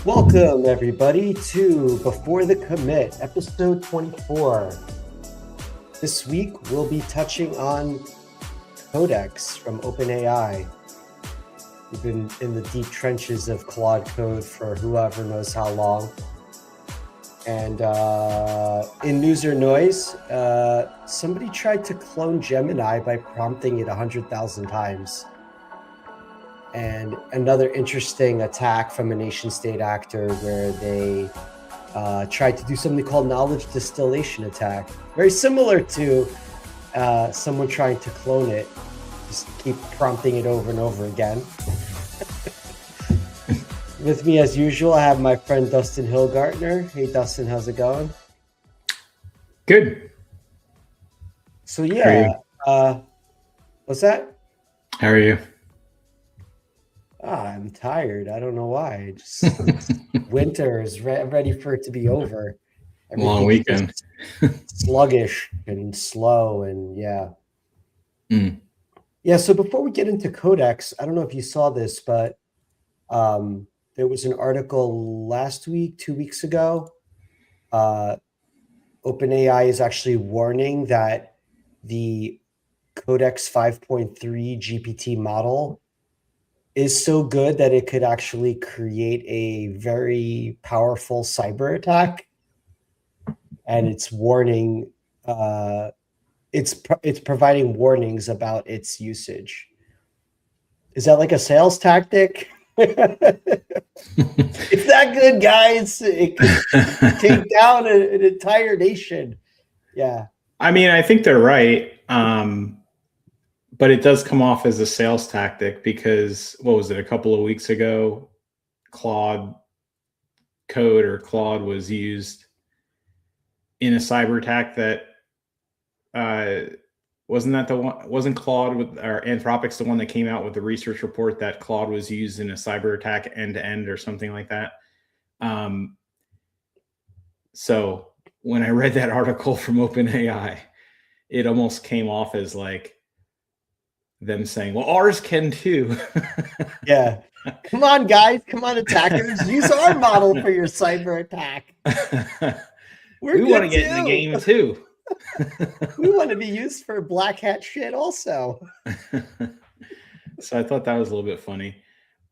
Welcome, everybody, to Before the Commit, episode 24. This week, we'll be touching on Codex from OpenAI. We've been in the deep trenches of Claude code for whoever knows how long. And in news or noise, somebody tried to clone Gemini by prompting it 100,000 times. And another interesting attack from a nation-state actor where they tried to do something called knowledge distillation attack. Very similar to someone trying to clone it. Just keep prompting it over and over again. With me, as usual, I have my friend Dustin Hillgartner. Hey, Dustin, how's it going? Good. So, yeah. What's that? How are you? I'm tired. I don't know why. Just winter is ready for it to be over. Long weekend. Sluggish and slow, and yeah. Yeah, so before we get into Codex, I don't know if you saw this, but there was an article last week, 2 weeks ago. OpenAI is actually warning that the Codex 5.3 GPT model is so good that it could actually create a very powerful cyber attack. And it's warning, it's providing warnings about its usage. Is that like a sales tactic? It's that good, guys. It could take down an entire nation. Yeah. I mean, I think they're right. But it does come off as a sales tactic because, what was it, a couple of weeks ago, Claude code or Claude was used in a cyber attack that wasn't Claude or Anthropic's the one that came out with the research report that Claude was used in a cyber attack end to end or something like that. So when I read that article from OpenAI, it almost came off as like them saying, well, ours can too. Yeah. Come on, guys. Come on, attackers. Use our model for your cyber attack. We want to get in the game too. We want to be used for black hat shit also. So I thought that was a little bit funny.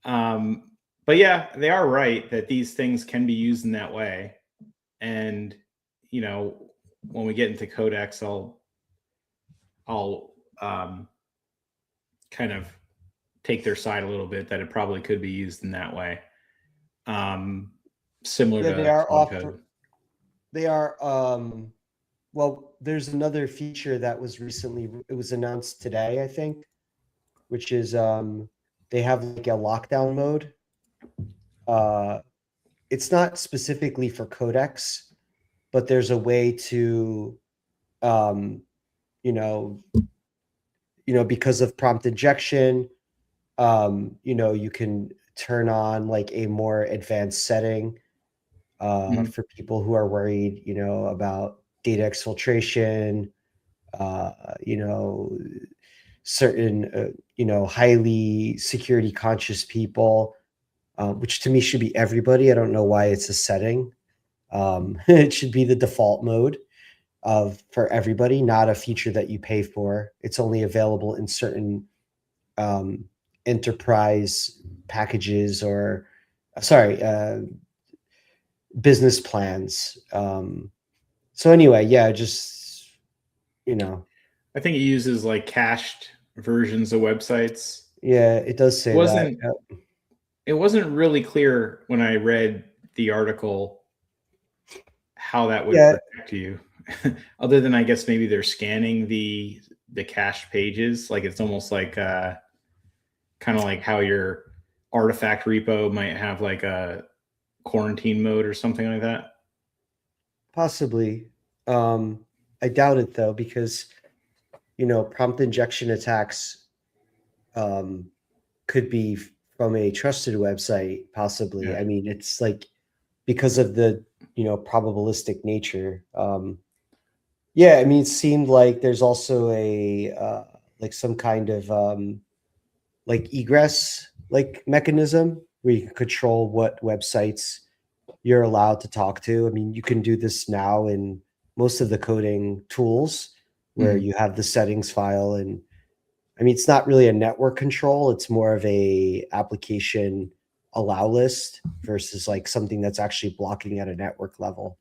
But yeah, they are right that these things can be used in that way. And, you know, when we get into Codex, I'll kind of take their side a little bit that it probably could be used in that way. Similar to they are code. They are well, there's another feature that was it was announced today, I think, which is they have like a lockdown mode. It's not specifically for Codex, but there's a way to because of prompt injection, you can turn on like a more advanced setting for people who are worried, about data exfiltration, certain, highly security conscious people, which to me should be everybody. I don't know why it's a setting. It should be the default mode for everybody, not a feature that you pay for. It's only available in certain enterprise packages or business plans. So anyway, yeah, just I think it uses like cached versions of websites. Yeah, it does say that. It wasn't really clear when I read the article how that would protect you. Other than, I guess, maybe they're scanning the cached pages. Like it's almost like kind of like how your artifact repo might have like a quarantine mode or something like that. Possibly. I doubt it though, because prompt injection attacks could be from a trusted website, possibly. Yeah. I mean, it's like because of the probabilistic nature. Yeah, I mean, it seemed like there's also like some kind of like egress like mechanism where you can control what websites you're allowed to talk to. I mean, you can do this now in most of the coding tools where you have the settings file. And I mean, it's not really a network control. It's more of a application allow list versus like something that's actually blocking at a network level.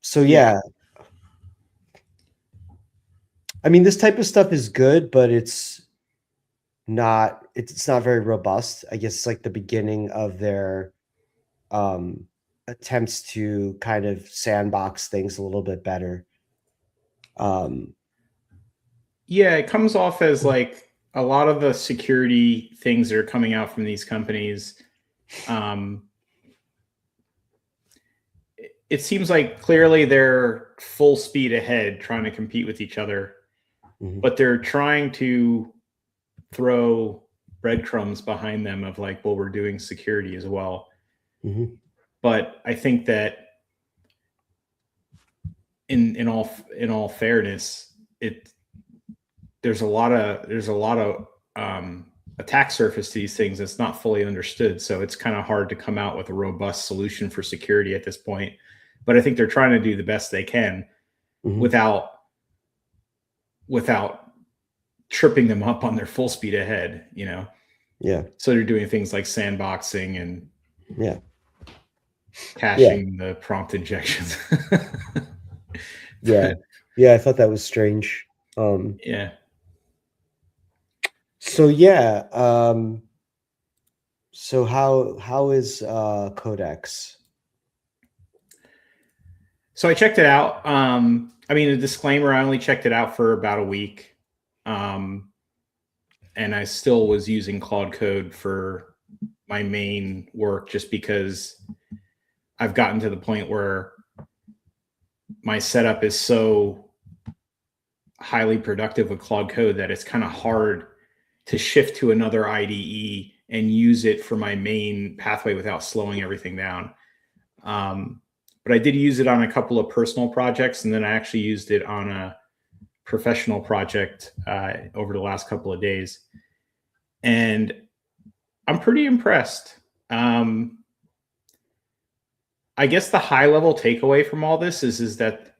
So yeah, I mean, this type of stuff is good, but it's not very robust. I guess it's like the beginning of their attempts to kind of sandbox things a little bit better. Yeah, it comes off as like a lot of the security things that are coming out from these companies. It seems like clearly they're full speed ahead trying to compete with each other, but they're trying to throw breadcrumbs behind them of like, well, we're doing security as well. But I think that in all fairness, there's a lot of attack surface to these things that's not fully understood. So it's kind of hard to come out with a robust solution for security at this point. But I think they're trying to do the best they can without tripping them up on their full speed ahead, you know? Yeah. So they're doing things like sandboxing and caching the prompt injections. Yeah, I thought that was strange. Yeah. So yeah, so how is Codex? So I checked it out. I mean, a disclaimer, I only checked it out for about a week. And I still was using Claude Code for my main work just because I've gotten to the point where my setup is so highly productive with Claude Code that it's kind of hard to shift to another IDE and use it for my main pathway without slowing everything down. But I did use it on a couple of personal projects, and then I actually used it on a professional project over the last couple of days. And I'm pretty impressed. I guess the high level takeaway from all this is that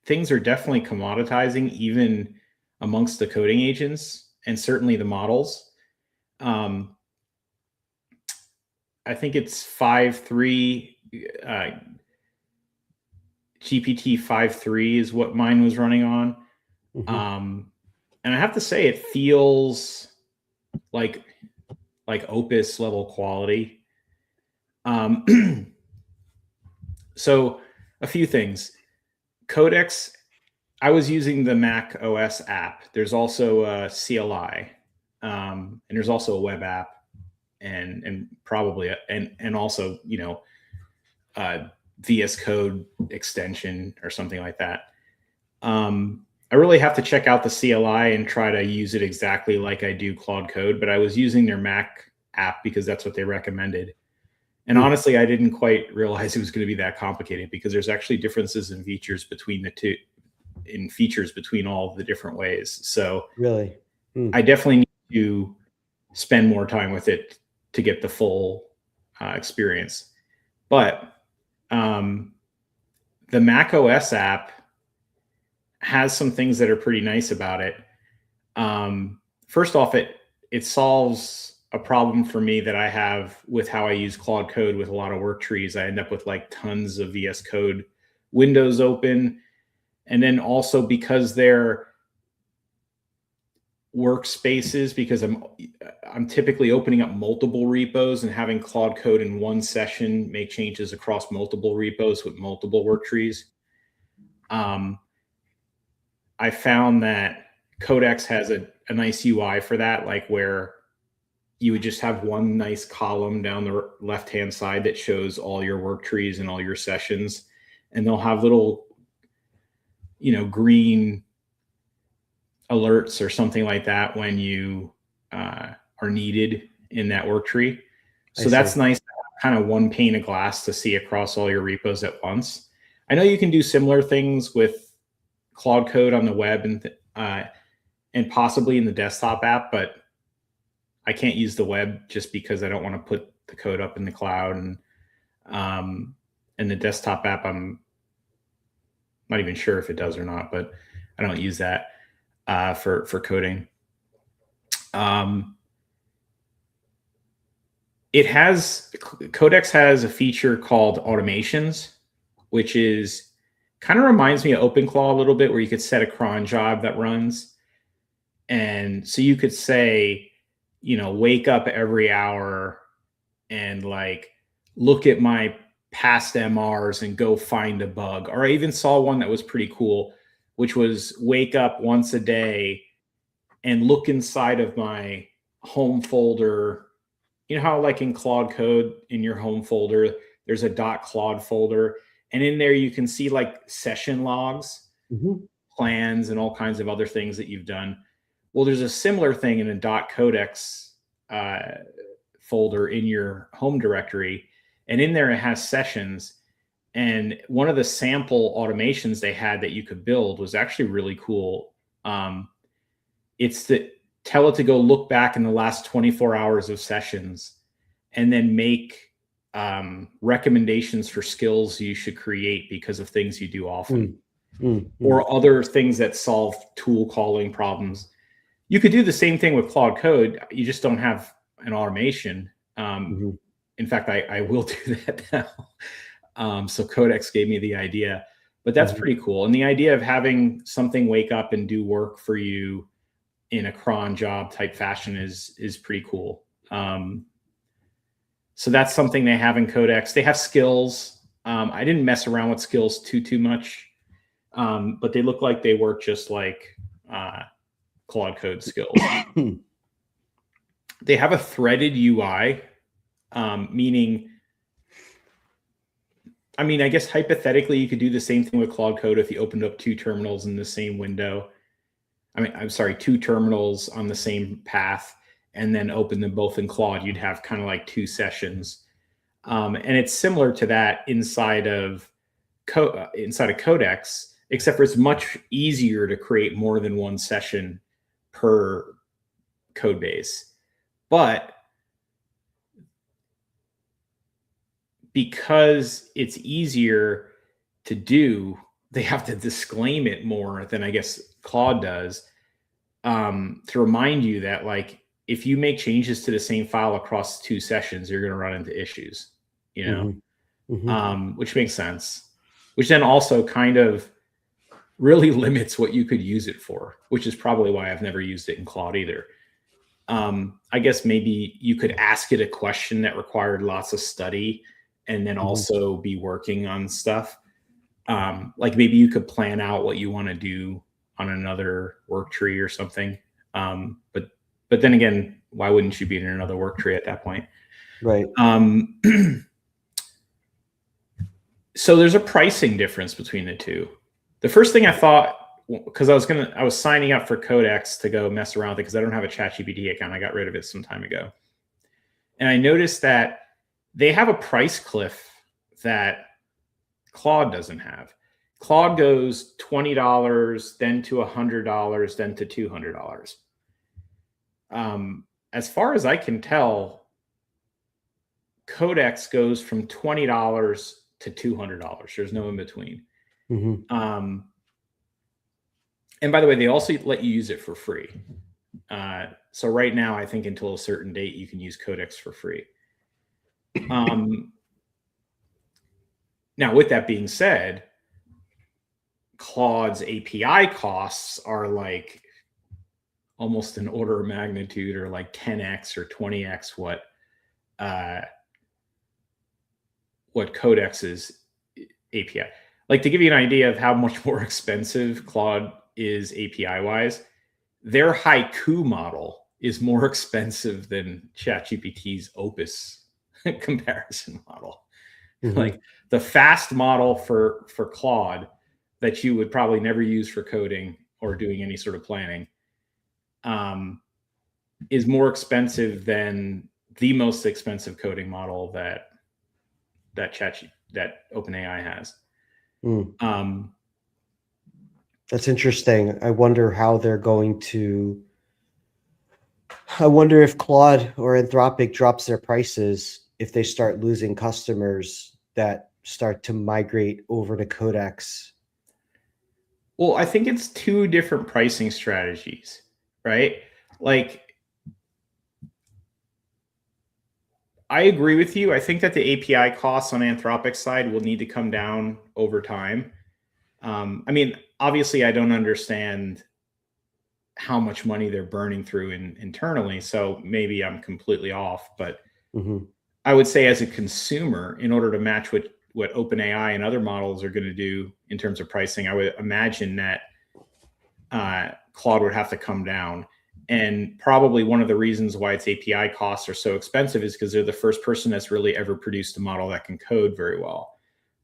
things are definitely commoditizing even amongst the coding agents and certainly the models. I think it's 5.3, GPT 5.3 is what mine was running on. And I have to say, it feels like Opus level quality. So a few things. Codex, I was using the Mac OS app. There's also a CLI, and there's also a web app, and probably and also, you know, VS Code extension or something like that. I really have to check out the CLI and try to use it exactly like I do Claude Code, but I was using their Mac app because that's what they recommended. And honestly, I didn't quite realize it was going to be that complicated because there's actually differences in features between the two, between all the different ways. So really, I definitely need to spend more time with it to get the full experience. But the Mac OS app has some things that are pretty nice about it. First off, it solves a problem for me that I have with how I use Claude Code with a lot of work trees. I end up with like tons of VS Code windows open. And then also because they're workspaces, because I'm typically opening up multiple repos and having Claude Code in one session make changes across multiple repos with multiple work trees. I found that Codex has a nice UI for that, like where you would just have one nice column down the left-hand side that shows all your work trees and all your sessions. And they'll have little, you know, green alerts or something like that when you are needed in that work tree. So that's nice to have kind of one pane of glass to see across all your repos at once. I know you can do similar things with Claude Code on the web and possibly in the desktop app, but I can't use the web just because I don't want to put the code up in the cloud, and the desktop app, I'm not even sure if it does or not, but I don't use that for coding. Codex has a feature called automations, which is kind of reminds me of OpenClaw a little bit, where you could set a cron job that runs. And so you could say, wake up every hour and like look at my past MRs and go find a bug. Or I even saw one that was pretty cool, which was wake up once a day and look inside of my home folder. You know how like in Claude Code, in your home folder, there's a .claude folder, and in there you can see like session logs, plans, and all kinds of other things that you've done. Well, there's a similar thing in a .codex folder in your home directory, and in there it has sessions. And one of the sample automations they had that you could build was actually really cool. It's that tell it to go look back in the last 24 hours of sessions and then make recommendations for skills you should create because of things you do often, or other things that solve tool calling problems. You could do the same thing with Claude Code. You just don't have an automation. In fact, I will do that now. So Codex gave me the idea, but that's pretty cool. And the idea of having something wake up and do work for you in a cron job type fashion is pretty cool. So that's something they have in Codex. They have skills. I didn't mess around with skills too much, but they look like they work just like Claude Code skills. They have a threaded UI, meaning, I guess hypothetically you could do the same thing with Claude Code if you opened up two terminals in the same window. Two terminals on the same path and then open them both in Claude. You'd have kind of like two sessions. And it's similar to that inside of Codex, except for it's much easier to create more than one session per code base. But because it's easier to do, they have to disclaim it more than I guess Claude does, to remind you that like if you make changes to the same file across two sessions, you're going to run into issues, which makes sense, which then also kind of really limits what you could use it for, which is probably why I've never used it in Claude either. I guess maybe you could ask it a question that required lots of study and then also be working on stuff. Like maybe you could plan out what you want to do on another work tree or something. But then again, why wouldn't you be in another work tree at that point? Right. So there's a pricing difference between the two. The first thing I thought, because I was signing up for Codex to go mess around with it because I don't have a ChatGPT account. I got rid of it some time ago. And I noticed that they have a price cliff that Claude doesn't have. Claude goes $20, then to $100, then to $200. As far as I can tell, Codex goes from $20 to $200. There's no in between. And by the way, they also let you use it for free. So right now, I think until a certain date, you can use Codex for free. Now, with that being said, Claude's API costs are like almost an order of magnitude, or like 10x or 20x what Codex's API. Like, to give you an idea of how much more expensive Claude is API wise, their Haiku model is more expensive than ChatGPT's Opus comparison model. Like the fast model for Claude that you would probably never use for coding or doing any sort of planning is more expensive than the most expensive coding model that OpenAI has. That's interesting. I wonder how they're going to I wonder if Claude or Anthropic drops their prices if they start losing customers that start to migrate over to Codex. Well, I think it's two different pricing strategies, right? Like, I agree with you. I think that the API costs on Anthropic's side will need to come down over time. I mean, obviously, I don't understand how much money they're burning through internally, so maybe I'm completely off. But Mm-hmm. I would say, as a consumer, in order to match what OpenAI and other models are going to do in terms of pricing, I would imagine that Claude would have to come down. And probably one of the reasons why its API costs are so expensive is because they're the first person that's really ever produced a model that can code very well.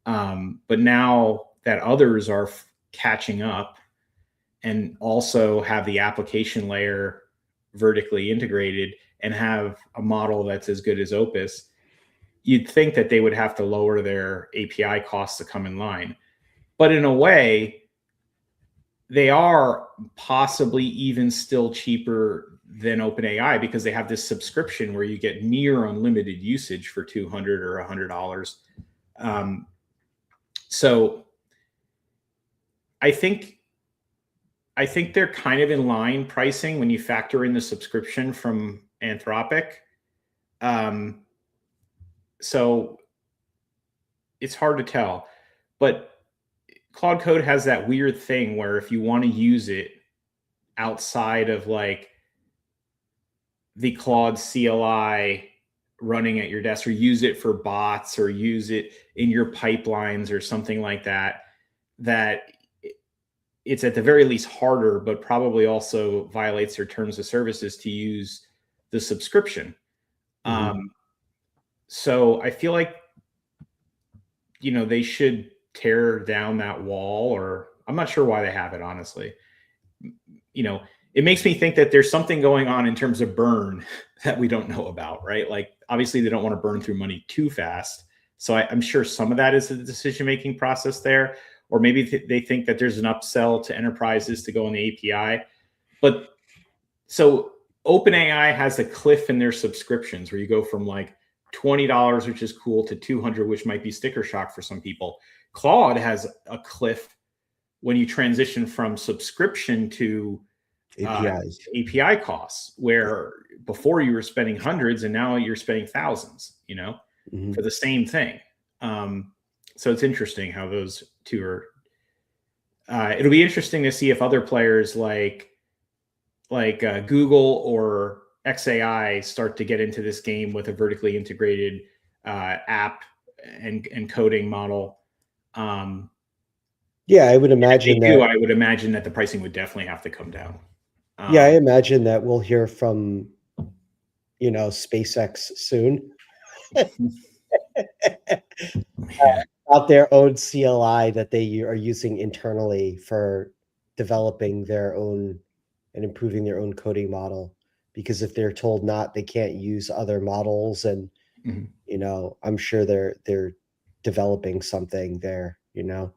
But now that others are catching up and also have the application layer vertically integrated and have a model that's as good as Opus, you'd think that they would have to lower their API costs to come in line. But in a way, they are possibly even still cheaper than OpenAI because they have this subscription where you get near unlimited usage for $200 or $100. So I think they're kind of in line pricing when you factor in the subscription from Anthropic. So it's hard to tell, but Claude Code has that weird thing where if you want to use it outside of like the Claude CLI running at your desk, or use it for bots, or use it in your pipelines or something like that, that it's at the very least harder, but probably also violates their terms of services to use the subscription. Mm-hmm. So I feel like, they should tear down that wall, or I'm not sure why they have it, honestly. It makes me think that there's something going on in terms of burn that we don't know about, right? Like, obviously they don't want to burn through money too fast. So I'm sure some of that is the decision-making process there, or maybe they think that there's an upsell to enterprises to go on the API. But so OpenAI has a cliff in their subscriptions where you go from like $20, which is cool, to $200, which might be sticker shock for some people. Claude has a cliff when you transition from subscription to APIs. API costs, where before you were spending hundreds and now you're spending thousands, Mm-hmm. for the same thing. So it's interesting how those two are. It'll be interesting to see if other players like Google or XAI start to get into this game with a vertically integrated app and coding model. Yeah, I would imagine that. I would imagine that the pricing would definitely have to come down. Yeah, I imagine that we'll hear from, SpaceX soon. About their own CLI that they are using internally for developing their own and improving their own coding model. Because if they're told not, they can't use other models, and I'm sure they're developing something there. Yeah.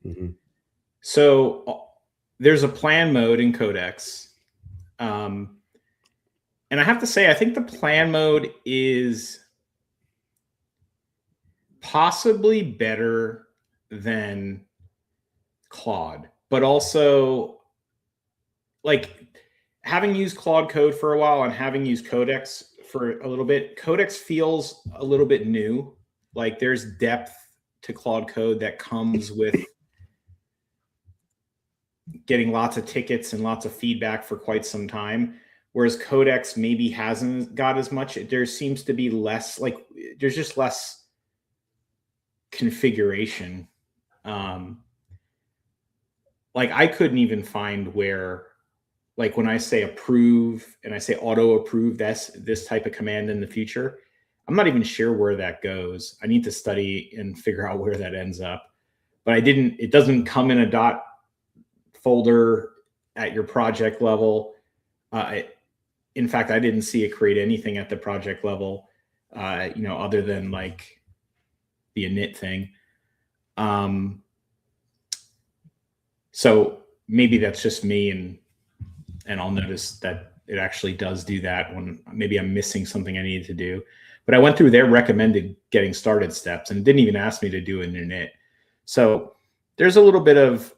Mm-hmm. So there's a plan mode in Codex. And I have to say, I think the plan mode is possibly better than Claude, but also, like, having used Claude Code for a while and having used Codex for a little bit, Codex feels a little bit new. Like, there's depth to Claude Code that comes with getting lots of tickets and lots of feedback for quite some time. Whereas Codex maybe hasn't got as much. There seems to be less, like, there's just less configuration. Like, I couldn't even find where, like, when I say approve and I say auto approve this type of command in the future, I'm not even sure where that goes. I need to study and figure out where that ends up. But it doesn't come in a dot folder at your project level. In fact, I didn't see it create anything at the project level, other than like the init thing. So maybe that's just me and and I'll notice that it actually does do that when maybe I'm missing something I needed to do. But I went through their recommended getting started steps and didn't even ask me to do an init. So there's a little bit of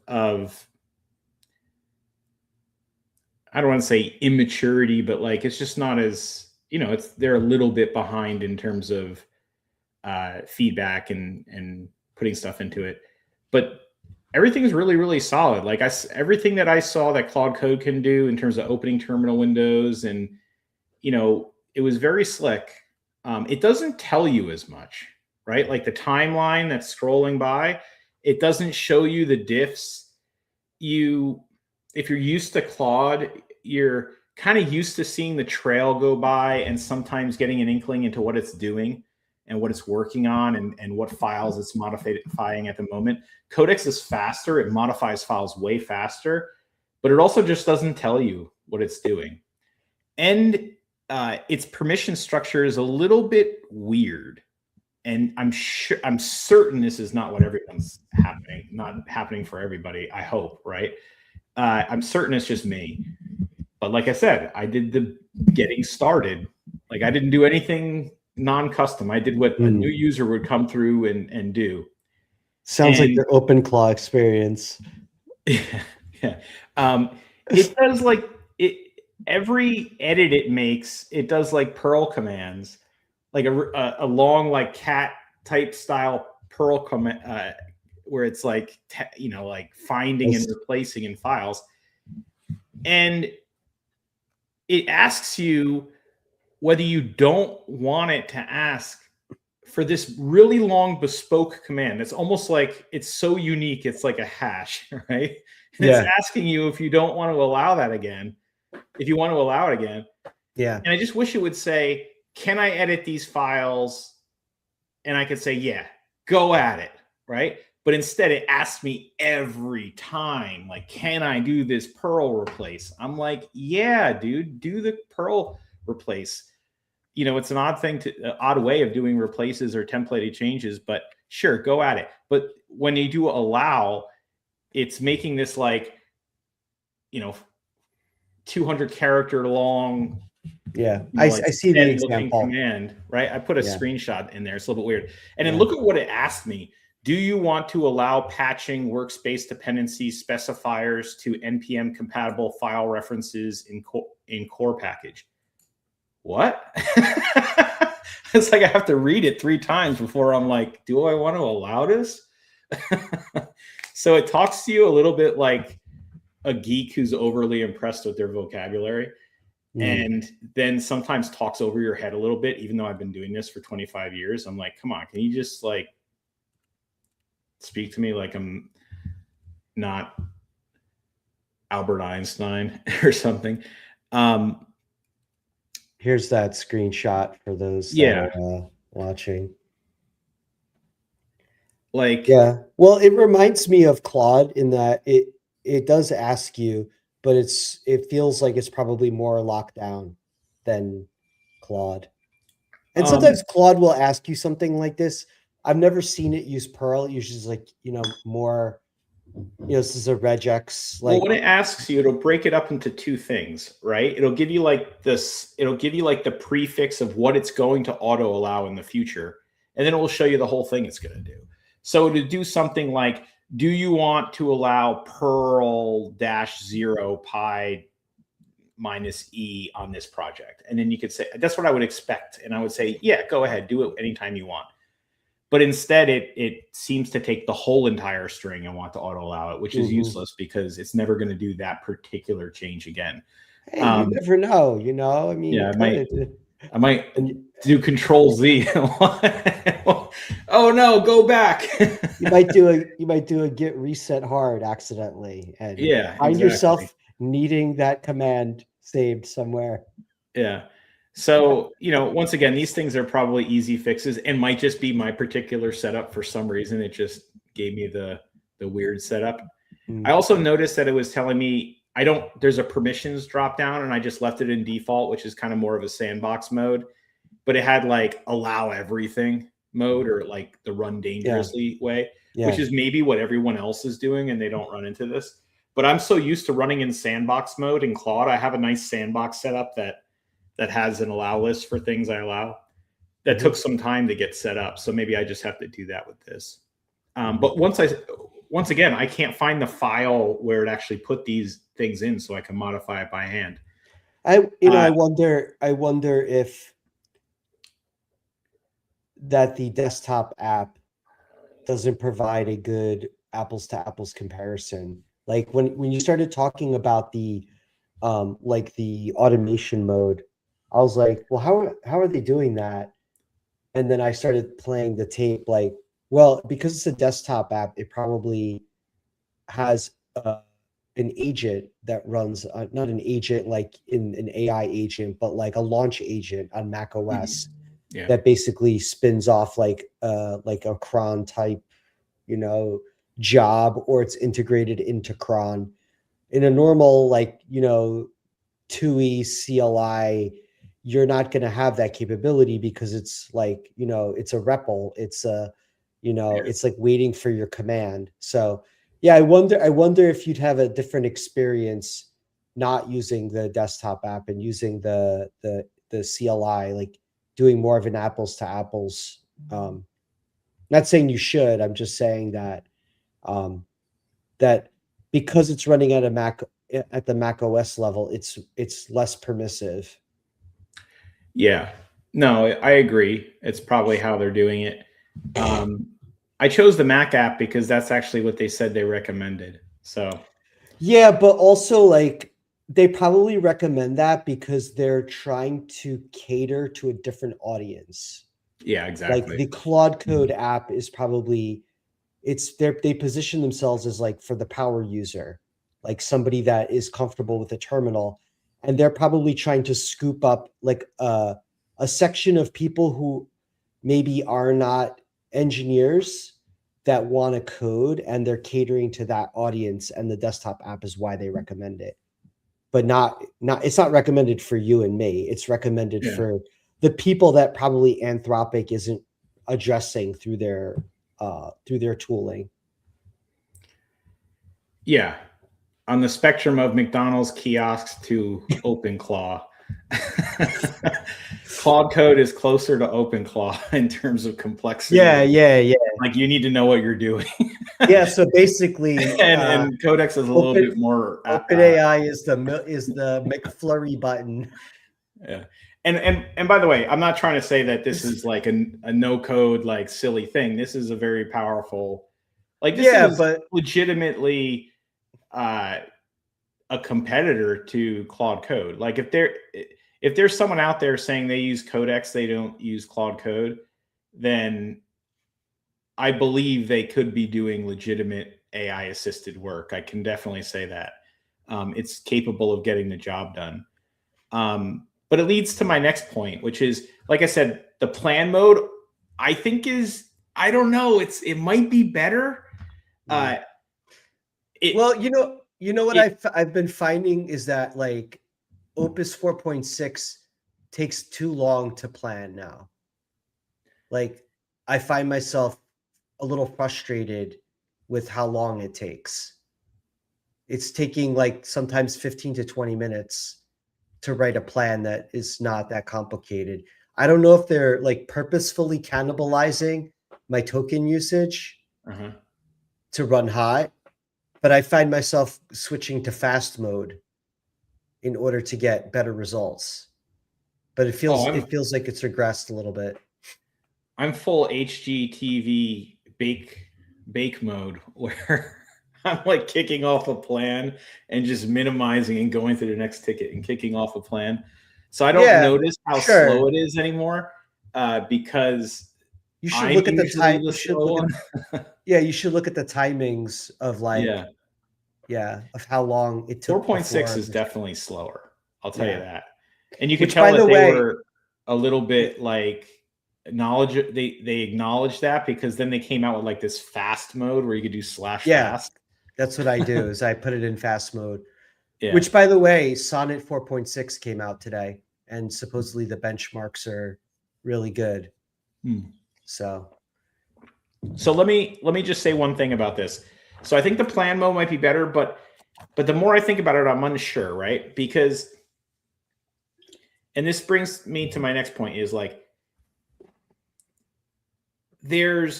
I don't want to say immaturity, but like it's just not as, they're a little bit behind in terms of feedback and putting stuff into it. But everything is really, really solid. Like everything that I saw that Claude Code can do in terms of opening terminal windows, and it was very slick. It doesn't tell you as much, right? Like the timeline that's scrolling by, it doesn't show you the diffs. If you're used to Claude, you're kind of used to seeing the trail go by and sometimes getting an inkling into what it's doing and what it's working on and what files it's modifying at the moment. Codex is faster. It modifies files way faster, but it also just doesn't tell you what it's doing. And its permission structure is a little bit weird. And I'm certain this is not what everyone's not happening for everybody. I hope, right? I'm certain it's just me. But like I said, I did the getting started. Like I didn't do anything non-custom. I did what a new user would come through and do. Sounds like your OpenClaw experience. Yeah. It does like every edit it makes, it does like Perl commands, like a long like cat type style Perl command where it's like like finding and replacing in files, and it asks you whether you don't want it to ask for this really long bespoke command. It's almost like it's so unique, it's like a hash, right? And it's asking you if you don't want to allow that again, if you want to allow it again. Yeah. And I just wish it would say, can I edit these files? And I could say, yeah, go at it, right? But instead it asks me every time, like, can I do this Perl replace? I'm like, yeah, dude, do the Perl replace. It's an odd way of doing replaces or templated changes, but sure, go at it. But when you do allow, it's making this like, 200 character long. Yeah, I see the example. Command, right? I put a screenshot in there. It's a little bit weird. And then look at what it asked me. Do you want to allow patching workspace dependencies specifiers to NPM compatible file references in core package? What? It's like I have to read it 3 times before I'm like, do I want to allow this? So it talks to you a little bit like a geek who's overly impressed with their vocabulary. And then sometimes talks over your head a little bit, even though I've been doing this for 25 years. I'm like, come on, can you just like speak to me like I'm not Albert Einstein or something? Here's that screenshot for those that are watching. Like, well, it reminds me of Claude in that it does ask you, but it feels like it's probably more locked down than Claude. And sometimes Claude will ask you something like this. I've never seen it use Perl. It usually is like, more, this is a regex. Like, well, when it asks you, it'll break it up into 2 things, right? It'll give you like this, it'll give you like the prefix of what it's going to auto allow in the future. And then it will show you the whole thing it's going to do. So to do something like, do you want to allow Perl -0 pi -e on this project? And then you could say, that's what I would expect. And I would say, yeah, go ahead, do it anytime you want. But instead it seems to take the whole entire string and want to auto allow it, which is useless because it's never going to do that particular change again. Hey, you never know, I mean, I might do Control Z. Oh no, go back. you might do a git reset hard accidentally and find yourself needing that command saved somewhere. Yeah. So, once again, these things are probably easy fixes and might just be my particular setup. For some reason, it just gave me the weird setup. I also noticed that it was telling me there's a permissions drop down, and I just left it in default, which is kind of more of a sandbox mode, but it had like allow everything mode or like the run dangerously way, which is maybe what everyone else is doing and they don't run into this. but I'm so used to running in sandbox mode in Claude. I have a nice sandbox setup that has an allow list for things I allow. That took some time to get set up, so maybe I just have to do that with this. But once again, I can't find the file where it actually put these things in, so I can modify it by hand. I wonder if that the desktop app doesn't provide a good apples to apples comparison. Like when you started talking about the like the automation mode, I was like, well, how are they doing that? And then I started playing the tape, like, well, because it's a desktop app, it probably has an agent that runs, not an agent like in an AI agent, but like a launch agent on Mac OS that basically spins off like a cron type, job, or it's integrated into cron. In a normal, like, 2E CLI, you're not going to have that capability because it's like, it's a REPL. It's it's like waiting for your command. So yeah, I wonder if you'd have a different experience not using the desktop app and using the CLI, like doing more of an apples to apples. Not saying you should, I'm just saying that that because it's running at the Mac OS level, it's less permissive. Yeah, no, I agree. It's probably how they're doing it. I chose the Mac app because that's actually what they said they recommended. So yeah, but also like they probably recommend that because they're trying to cater to a different audience. Yeah, exactly. Like the Claude Code app is probably they position themselves as like for the power user, like somebody that is comfortable with a terminal, and they're probably trying to scoop up like a section of people who maybe are not engineers that want to code, and they're catering to that audience, and the desktop app is why they recommend it. But it's not recommended for you and me. It's recommended for the people that probably Anthropic isn't addressing through their tooling. Yeah. On the spectrum of McDonald's kiosks to OpenClaw, Claude Code is closer to OpenClaw in terms of complexity. Yeah. Like you need to know what you're doing. Yeah. So basically, and Codex is a little bit more. OpenAI is the McFlurry button. Yeah. And by the way, I'm not trying to say that this is like a no code, like silly thing. This is a very powerful, like this is legitimately a competitor to Claude Code. Like if there's someone out there saying they use Codex, they don't use Claude Code, then I believe they could be doing legitimate AI assisted work. I can definitely say that. It's capable of getting the job done. But it leads to my next point, which is, like I said, the plan mode, I think I don't know. It might be better. Well, what I've been finding is that like Opus 4.6 takes too long to plan now. Like I find myself a little frustrated with how long it takes. It's taking like sometimes 15 to 20 minutes to write a plan that is not that complicated. I don't know if they're like purposefully cannibalizing my token usage to run hot, but I find myself switching to fast mode in order to get better results. But it feels like it's regressed a little bit. I'm full HGTV bake mode where I'm like kicking off a plan and just minimizing and going to the next ticket and kicking off a plan. So I don't notice how slow it is anymore because you should look at the time. You should look at the timings of like of how long it took. 4.6 is definitely slower. I'll tell you that. And you can tell that they were a little bit like they acknowledged that because then they came out with like this fast mode where you could do /fast. That's what I do is I put it in fast mode, which by the way, Sonnet 4.6 came out today and supposedly the benchmarks are really good. So let me just say one thing about this. So I think the plan mode might be better, but But the more I think about it, I'm unsure, right? Because, and this brings me to my next point, is like, they're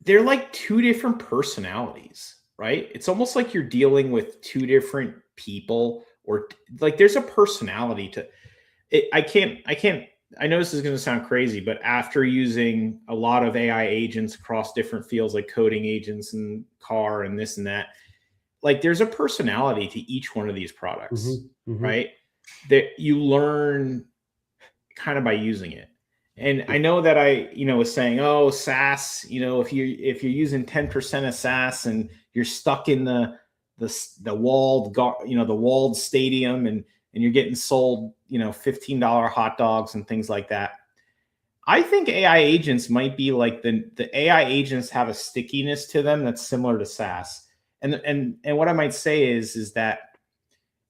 like two different personalities, right? It's almost like you're dealing with two different people, or like there's a personality to it. I know this is going to sound crazy, but after using a lot of AI agents across different fields, like coding agents and car and this and that, like there's a personality to each one of these products, right? That you learn kind of by using it. And I know that I, was saying, oh, SaaS, if you're using 10% of SaaS and you're stuck in the walled, the walled stadium, and you're getting sold, $15 hot dogs and things like that. I think AI agents might be like the AI agents have a stickiness to them that's similar to SaaS. And what I might say is that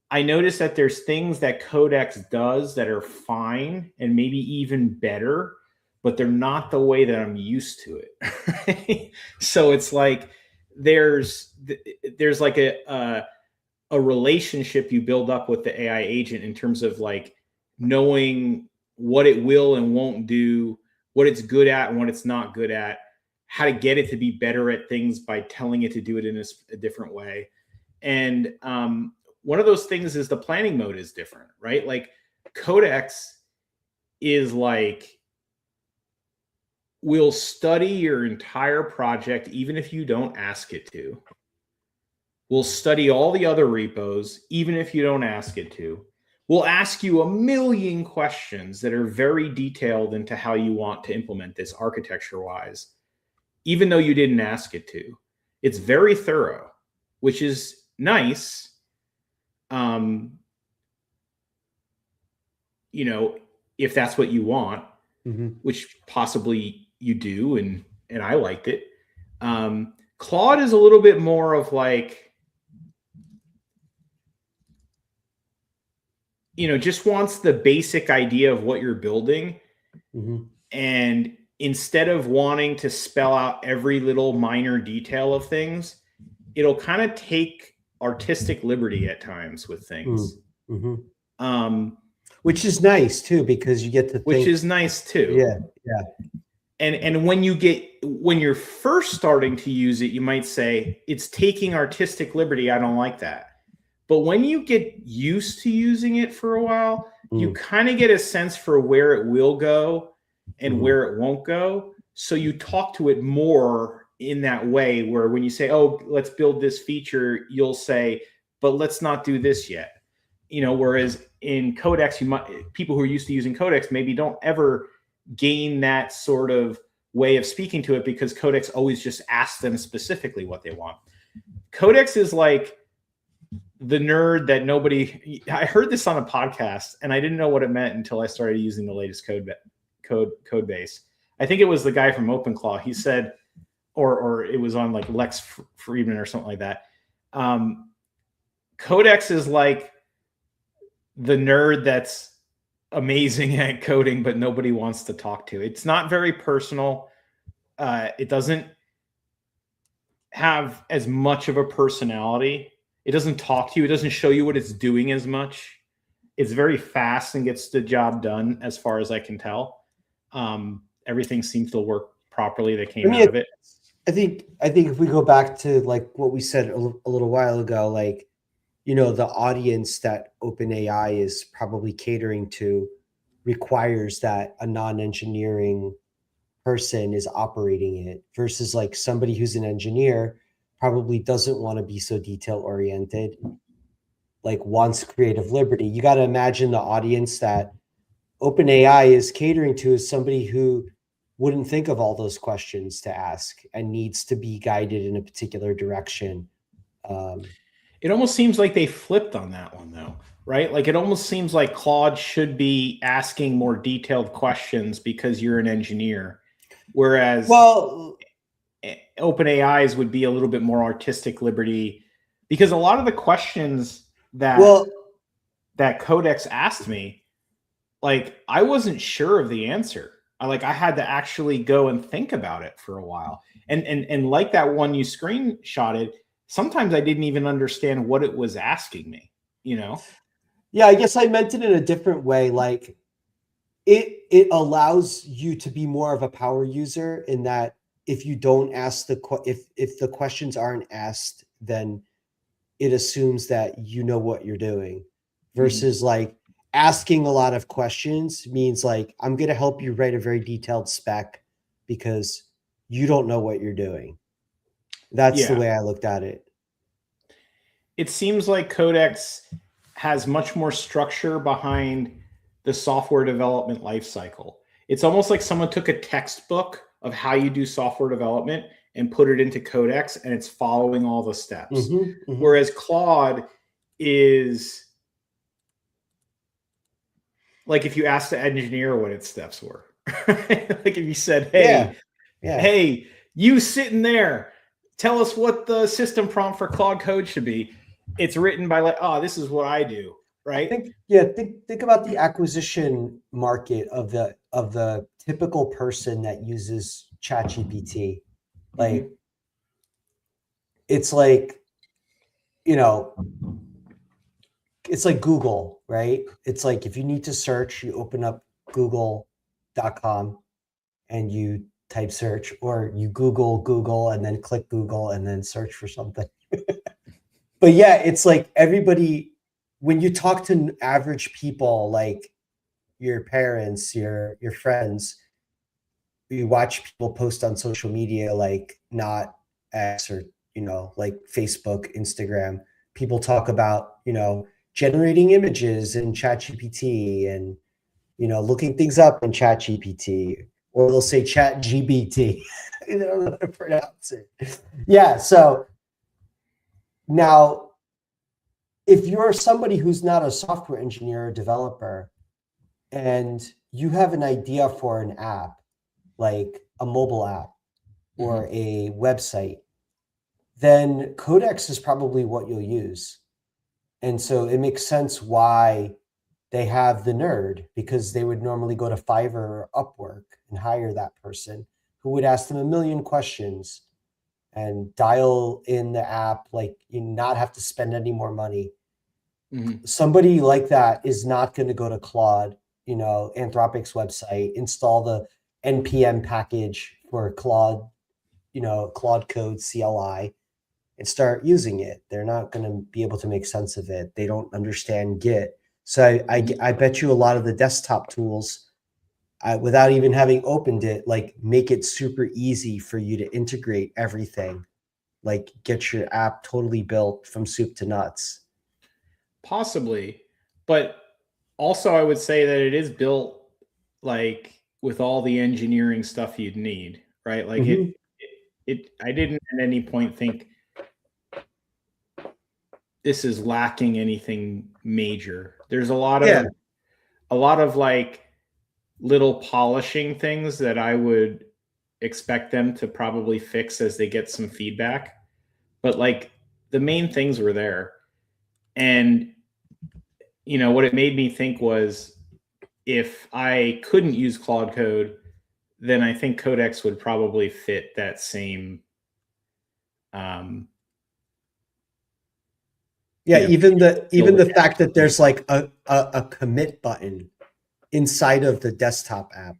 I noticed that there's things that Codex does that are fine and maybe even better, but they're not the way that I'm used to it. So it's like there's like a relationship you build up with the AI agent in terms of like knowing what it will and won't do, what it's good at and what it's not good at, how to get it to be better at things by telling it to do it in a different way. And one of those things is the planning mode is different, right? Like Codex is like, will study your entire project, even if you don't ask it to. We'll study all the other repos, even if you don't ask it to. We'll ask you a million questions that are very detailed into how you want to implement this architecture-wise, even though you didn't ask it to. It's very thorough, which is nice. If that's what you want, which possibly you do, and I liked it. Claude is a little bit more of like, just wants the basic idea of what you're building. And instead of wanting to spell out every little minor detail of things, it'll kind of take artistic liberty at times with things. Which is nice too, because you get to think. Which is nice too. Yeah. And when you're first starting to use it, you might say it's taking artistic liberty. I don't like that. But when you get used to using it for a while, you kind of get a sense for where it will go and where it won't go. So you talk to it more in that way, where when you say, oh, let's build this feature, you'll say, but let's not do this yet. Whereas in Codex, people who are used to using Codex maybe don't ever gain that sort of way of speaking to it, because Codex always just asks them specifically what they want. Codex is like the nerd that nobody. I heard this on a podcast and I didn't know what it meant until I started using the latest code base. I think it was the guy from OpenClaw. He said, or it was on like Lex Friedman or something like that. Codex is like the nerd that's amazing at coding, but nobody wants to talk to. It's not very personal. It doesn't have as much of a personality. It doesn't talk to you. It doesn't show you what it's doing as much. It's very fast and gets the job done, as far as I can tell. Everything seems to work properly that came out of it. I think if we go back to like what we said a little while ago, like, the audience that OpenAI is probably catering to requires that a non-engineering person is operating it, versus like somebody who's an engineer probably doesn't want to be so detail oriented, like wants creative liberty. You got to imagine the audience that OpenAI is catering to is somebody who wouldn't think of all those questions to ask and needs to be guided in a particular direction. It almost seems like they flipped on that one, though, right? Like it almost seems like Claude should be asking more detailed questions because you're an engineer, whereas OpenAI's would be a little bit more artistic liberty, because a lot of the questions that Codex asked me, like I wasn't sure of the answer. I had to actually go and think about it for a while. And like that one you screenshotted, sometimes I didn't even understand what it was asking me, you know? Yeah, I guess I meant it in a different way. Like it allows you to be more of a power user in that if you don't ask if the questions aren't asked, then it assumes that you know what you're doing, versus like asking a lot of questions means like I'm going to help you write a very detailed spec because you don't know what you're doing. That's the Yeah. way I looked at it. It seems like Codex has much more structure behind the software development lifecycle. It's almost like someone took a textbook of how you do software development and put it into Codex, and it's following all the steps. Whereas Claude is like if you asked the engineer what its steps were. Like if you said, hey, you sitting there, tell us what the system prompt for Claude Code should be. It's written by like, oh, this is what I do, right? Think about the acquisition market of the typical person that uses ChatGPT. Like it's like, you know, it's like Google, right? It's like if you need to search, you open up google.com and you type search, or you Google and then click Google and then search for something. But yeah, it's like everybody, when you talk to average people, like your parents, your friends, you watch people post on social media, like not X or, like Facebook, Instagram. People talk about, generating images in ChatGPT and, looking things up in ChatGPT, or they'll say ChatGPT. I don't know how to pronounce it. Yeah. So now, if you're somebody who's not a software engineer or developer and you have an idea for an app, like a mobile app or a website, then Codex is probably what you'll use. And so it makes sense why they have the nerd, because they would normally go to Fiverr or Upwork and hire that person who would ask them a million questions and dial in the app, like you not have to spend any more money. Somebody like that is not going to go to Claude, Anthropic's website, install the npm package for Claude, Claude Code CLI, and start using it. They're not going to be able to make sense of it. They don't understand Git. So I bet you a lot of the desktop tools, without even having opened it, like make it super easy for you to integrate everything, like get your app totally built from soup to nuts. Possibly, but also I would say that it is built like with all the engineering stuff you'd need, right? Like I didn't at any point think this is lacking anything major. There's a lot of like little polishing things that I would expect them to probably fix as they get some feedback. But like the main things were there. And what it made me think was, if I couldn't use Claude Code, then I think Codex would probably fit that same. Even the fact that there's like a commit button inside of the desktop app,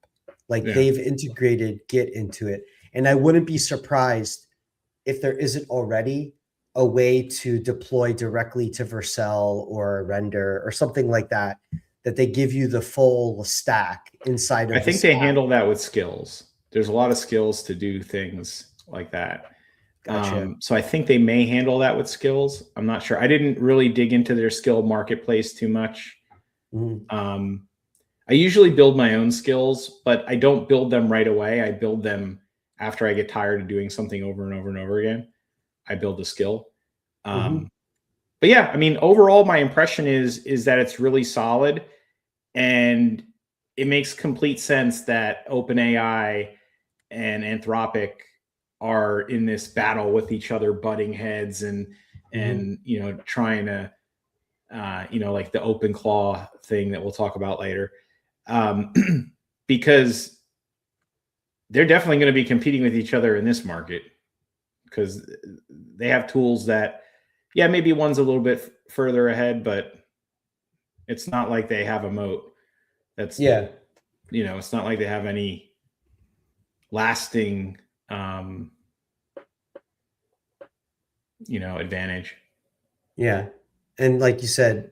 like they've integrated Git into it. And I wouldn't be surprised if there isn't already a way to deploy directly to Vercel or Render or something like that, that they give you the full stack inside of. I think they handle that with skills. There's a lot of skills to do things like that. Gotcha. So I think they may handle that with skills. I'm not sure. I didn't really dig into their skill marketplace too much. I usually build my own skills, but I don't build them right away. I build them after I get tired of doing something over and over and over again. I build a skill. But yeah, I mean, overall, my impression is that it's really solid, and it makes complete sense that OpenAI and Anthropic are in this battle with each other, butting heads and trying to like the open claw thing that we'll talk about later, because they're definitely going to be competing with each other in this market. because they have tools that, yeah, maybe one's a little bit further ahead, but it's not like they have a moat. That's, it's not like they have any lasting, advantage. Yeah. And like you said,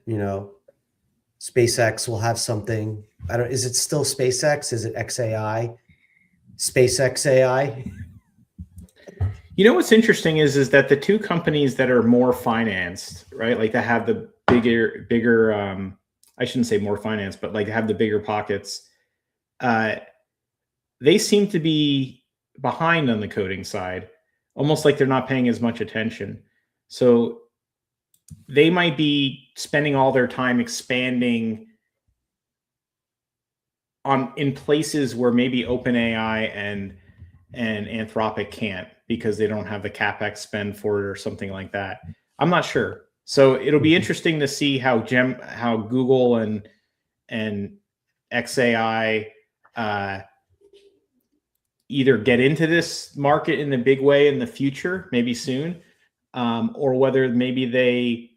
SpaceX will have something. Is it still SpaceX? Is it XAI? SpaceX AI? What's interesting is that the two companies that are more financed, right? Like that have the bigger, I shouldn't say more financed, but like have the bigger pockets. They seem to be behind on the coding side, almost like they're not paying as much attention. So they might be spending all their time expanding in places where maybe OpenAI and Anthropic can't, because they don't have the CapEx spend for it or something like that. I'm not sure. So it'll be interesting to see how Google and XAI either get into this market in a big way in the future, maybe soon, or whether maybe they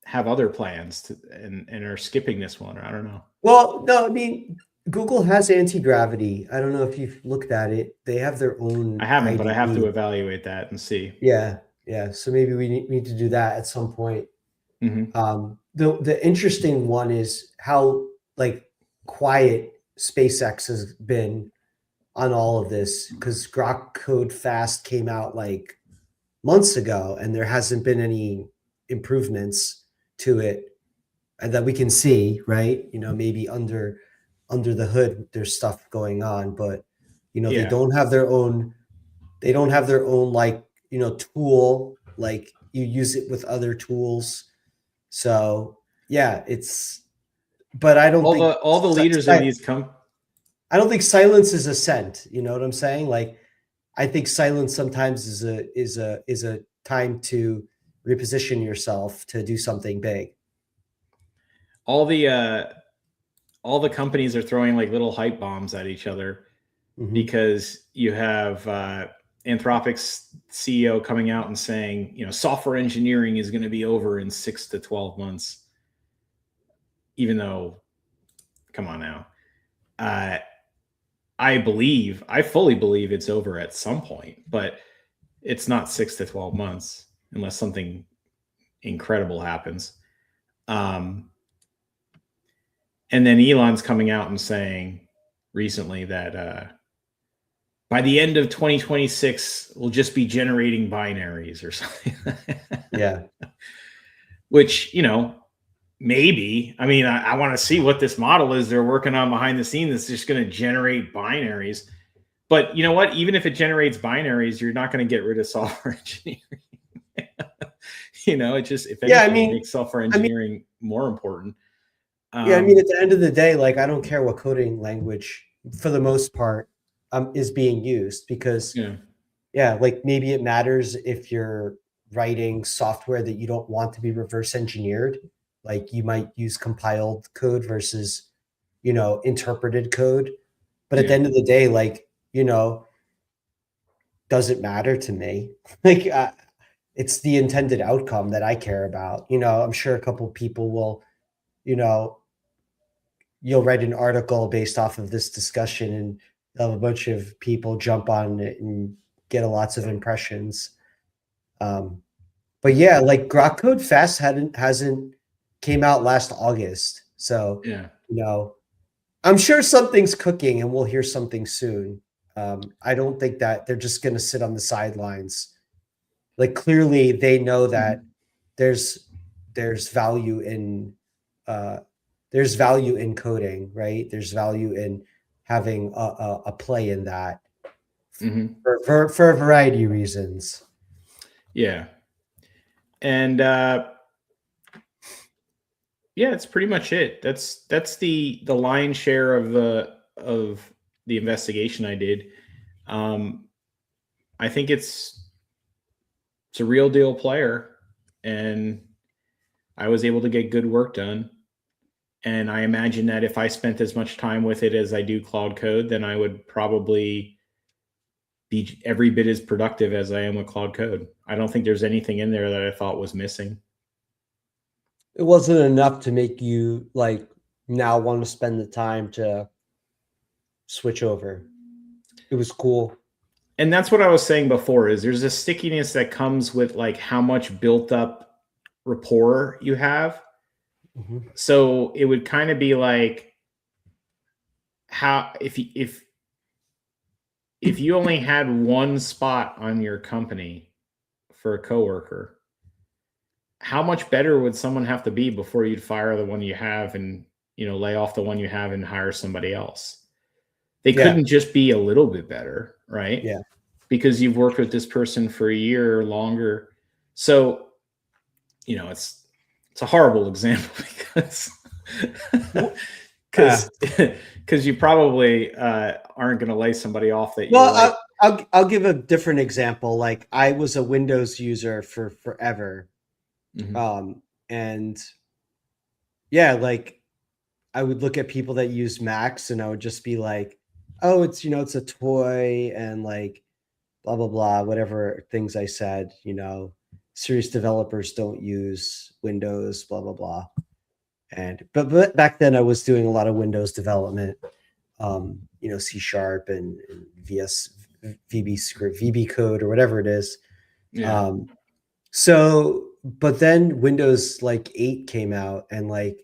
have other plans and are skipping this one. I don't know. Well, no, I mean, Google has anti-gravity. I don't know if you've looked at it. They have their own I haven't, IDE. but I have to evaluate that and see. Yeah. So maybe we need to do that at some point. Mm-hmm. The interesting one is how quiet SpaceX has been on all of this, because Grok Code Fast came out like months ago, and there hasn't been any improvements to it that we can see, right? Maybe under the hood there's stuff going on, but they don't have their own tool, like you use it with other tools. So yeah, but I don't think all the leaders of these I don't think silence is assent. You know what I'm saying? Like, I think silence sometimes is a time to reposition yourself to do something big. All the companies are throwing like little hype bombs at each other, because you have Anthropic's CEO coming out and saying, software engineering is going to be over in 6 to 12 months. Even though, come on now, I fully believe it's over at some point, but it's not 6 to 12 months unless something incredible happens. And then Elon's coming out and saying recently that by the end of 2026, we'll just be generating binaries or something. Yeah. Which, maybe. I mean, I want to see what this model is they're working on behind the scenes that's just going to generate binaries. But you know what? Even if it generates binaries, you're not going to get rid of software engineering. It just, if anything, makes software engineering more important. At the end of the day, like, I don't care what coding language, for the most part, is being used, because like maybe it matters if you're writing software that you don't want to be reverse engineered. Like, you might use compiled code versus, interpreted code. But at the end of the day, like, doesn't matter to me. Like, it's the intended outcome that I care about. I'm sure a couple people will, you'll write an article based off of this discussion, and have a bunch of people jump on it and get lots of impressions. But yeah, like Grok Code Fast hasn't came out last August. So, I'm sure something's cooking and we'll hear something soon. I don't think that they're just going to sit on the sidelines. Like, clearly they know that there's value in coding, right? There's value in having a play in that for a variety of reasons. Yeah. And it's pretty much it. That's the lion's share of the investigation I did. I think it's a real deal player, and I was able to get good work done. And I imagine that if I spent as much time with it as I do Claude Code, then I would probably be every bit as productive as I am with Cloud Code. I don't think there's anything in there that I thought was missing. It wasn't enough to make you like now want to spend the time to switch over. It was cool. And that's what I was saying before, is there's a stickiness that comes with like how much built up rapport you have. Mm-hmm. So it would kind of be like how if you only had one spot on your company for a coworker, how much better would someone have to be before you'd fire the one you have and, lay off the one you have and hire somebody else? They couldn't just be a little bit better, right? Yeah. Because you've worked with this person for a year or longer. So, it's a horrible example because you probably aren't going to lay somebody off that. Well, I'll give a different example. Like I was a Windows user for forever, and yeah, like I would look at people that use Macs, and I would just be like, "Oh, it's it's a toy," and like blah blah blah, whatever things I said. Serious developers don't use Windows, blah blah blah. And but back then I was doing a lot of Windows development, C# and VB script, VB code or whatever it is. Yeah. So, but then Windows like 8 came out, and like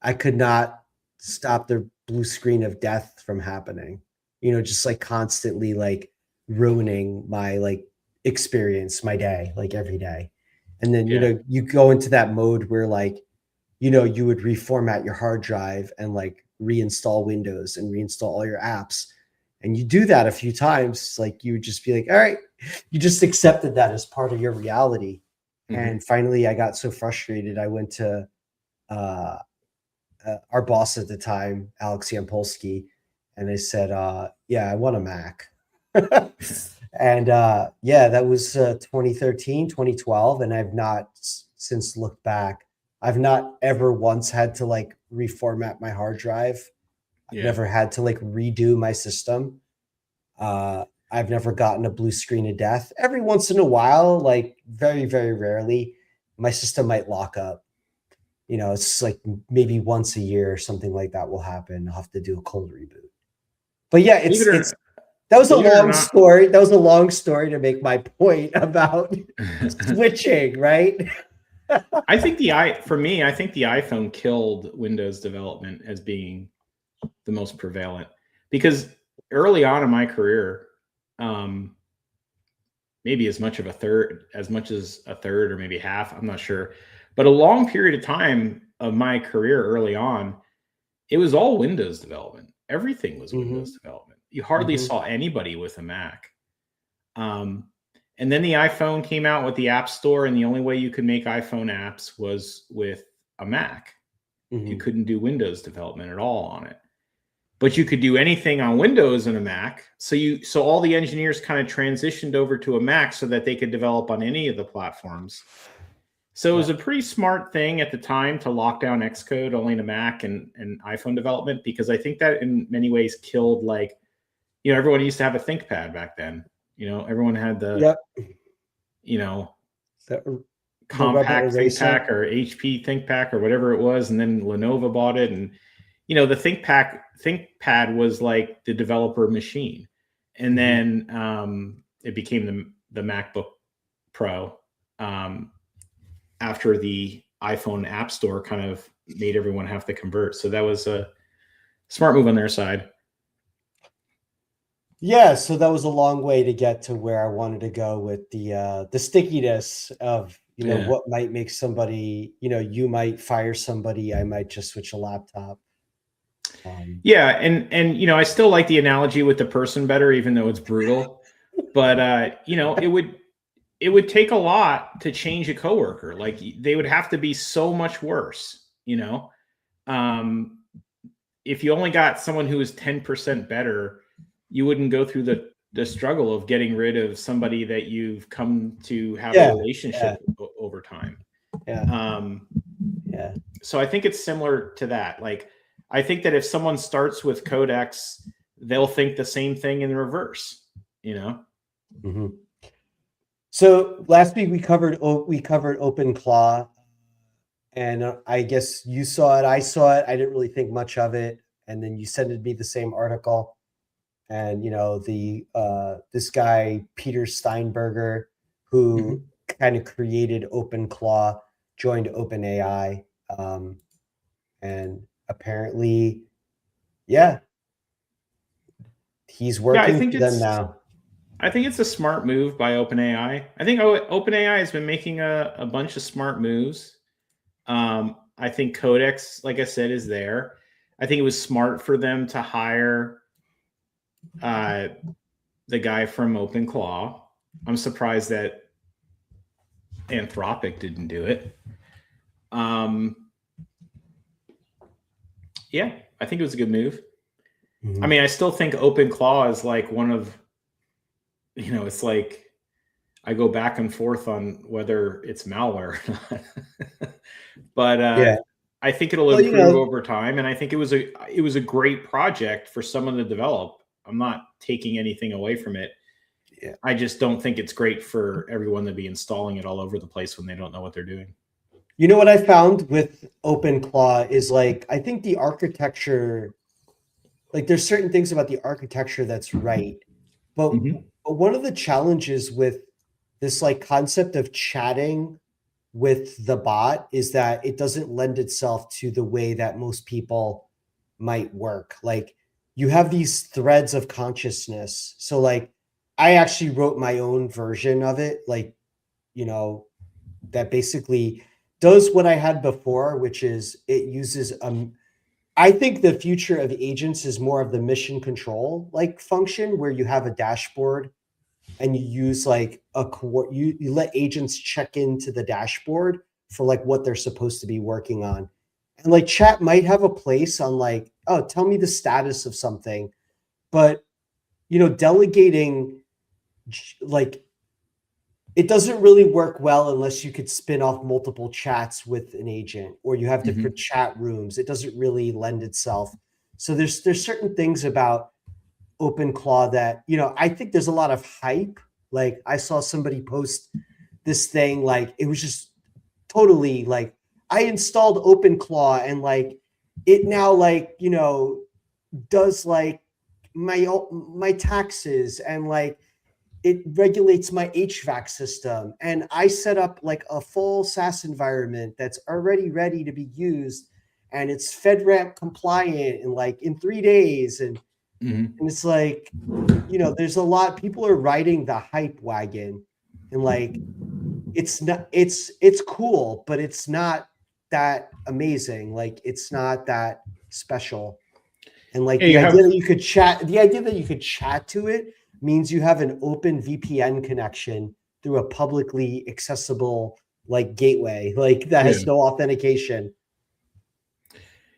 I could not stop the blue screen of death from happening. Just like constantly like ruining my like experience, my day, like every day. And then you go into that mode where like you would reformat your hard drive and like reinstall Windows and reinstall all your apps. And you do that a few times, like you would just be like, all right, you just accepted that as part of your reality. Mm-hmm. And finally I got so frustrated. I went to our boss at the time, Alex Yampolsky, and I said, yeah, I want a Mac. And that was 2013, 2012. And I've not since looked back. I've not ever once had to like reformat my hard drive. I've never had to like redo my system. I've never gotten a blue screen of death. Every once in a while, like very, very rarely, my system might lock up. It's like maybe once a year or something like that will happen. I'll have to do a cold reboot. But yeah, that was a long story. That was a long story to make my point about switching, right? I think the iPhone killed Windows development as being the most prevalent, because early on in my career, maybe as much as a third or maybe half, I'm not sure, but a long period of time of my career early on, it was all Windows development. Everything was Windows development. You hardly saw anybody with a Mac. And then the iPhone came out with the App Store, and the only way you could make iPhone apps was with a Mac. You couldn't do Windows development at all on it, but you could do anything on Windows and a Mac. So all the engineers kind of transitioned over to a Mac so that they could develop on any of the platforms. So it was a pretty smart thing at the time to lock down Xcode only to Mac and iPhone development, because I think that in many ways killed, like, everyone used to have a ThinkPad back then. Everyone had the, compact ThinkPad or HP ThinkPad or whatever it was. And then Lenovo bought it. And, the ThinkPad was like the developer machine. And then it became the MacBook Pro after the iPhone App Store kind of made everyone have to convert. So that was a smart move on their side. Yeah, so that was a long way to get to where I wanted to go with the stickiness of what might make somebody, you might fire somebody, I might just switch a laptop. And I still like the analogy with the person better, even though it's brutal. But it would take a lot to change a coworker. Like they would have to be so much worse, if you only got someone who is 10% better, you wouldn't go through the struggle of getting rid of somebody that you've come to have a relationship over time. So I think it's similar to that. Like, I think that if someone starts with Codex, they'll think the same thing in reverse, Mm-hmm. So last week we covered OpenClaw, and I guess you saw it. I saw it. I didn't really think much of it, and then you sent me the same article. And the this guy Peter Steinberger, who kind of created OpenClaw, joined OpenAI, and apparently, yeah, he's Yeah, working for them now. I think it's a smart move by OpenAI. I think OpenAI has been making a bunch of smart moves. I think Codex, like I said, is there. I think it was smart for them to hire the guy from OpenClaw. I'm surprised that Anthropic didn't do it. Yeah, I think it was a good move. Mm-hmm. I mean, I still think OpenClaw is like one of, it's like I go back and forth on whether it's malware or not. But Yeah. I think it'll improve over time, and I think it was a great project for someone to develop. I'm not taking anything away from it. Yeah. I just don't think it's great for everyone to be installing it all over the place when they don't know what they're doing. You know what I found with OpenClaw is, like, I think the architecture, like, there's certain things about the architecture that's right, but one of the challenges with this, like, concept of chatting with the bot is that it doesn't lend itself to the way that most people might work. Like, you have these threads of consciousness. So, like, I actually wrote my own version of it, like, that basically does what I had before, which is it uses I think the future of agents is more of the mission control like function, where you have a dashboard and you use like you let agents check into the dashboard for like what they're supposed to be working on. And like chat might have a place on, like, oh, tell me the status of something, but delegating, like, it doesn't really work well unless you could spin off multiple chats with an agent, or you have different chat rooms. It doesn't really lend itself. So there's certain things about OpenClaw that, I think there's a lot of hype. Like, I saw somebody post this thing, like, it was just totally like, I installed OpenClaw and like it now, like, does like my taxes, and like it regulates my HVAC system, and I set up like a full SaaS environment that's already ready to be used, and it's FedRAMP compliant in like in 3 days. And it's like, there's a lot, people are riding the hype wagon, and like it's cool, but it's not that amazing. Like, it's not that special. And like the idea that you could chat to it means you have an open VPN connection through a publicly accessible like gateway, like that has no authentication.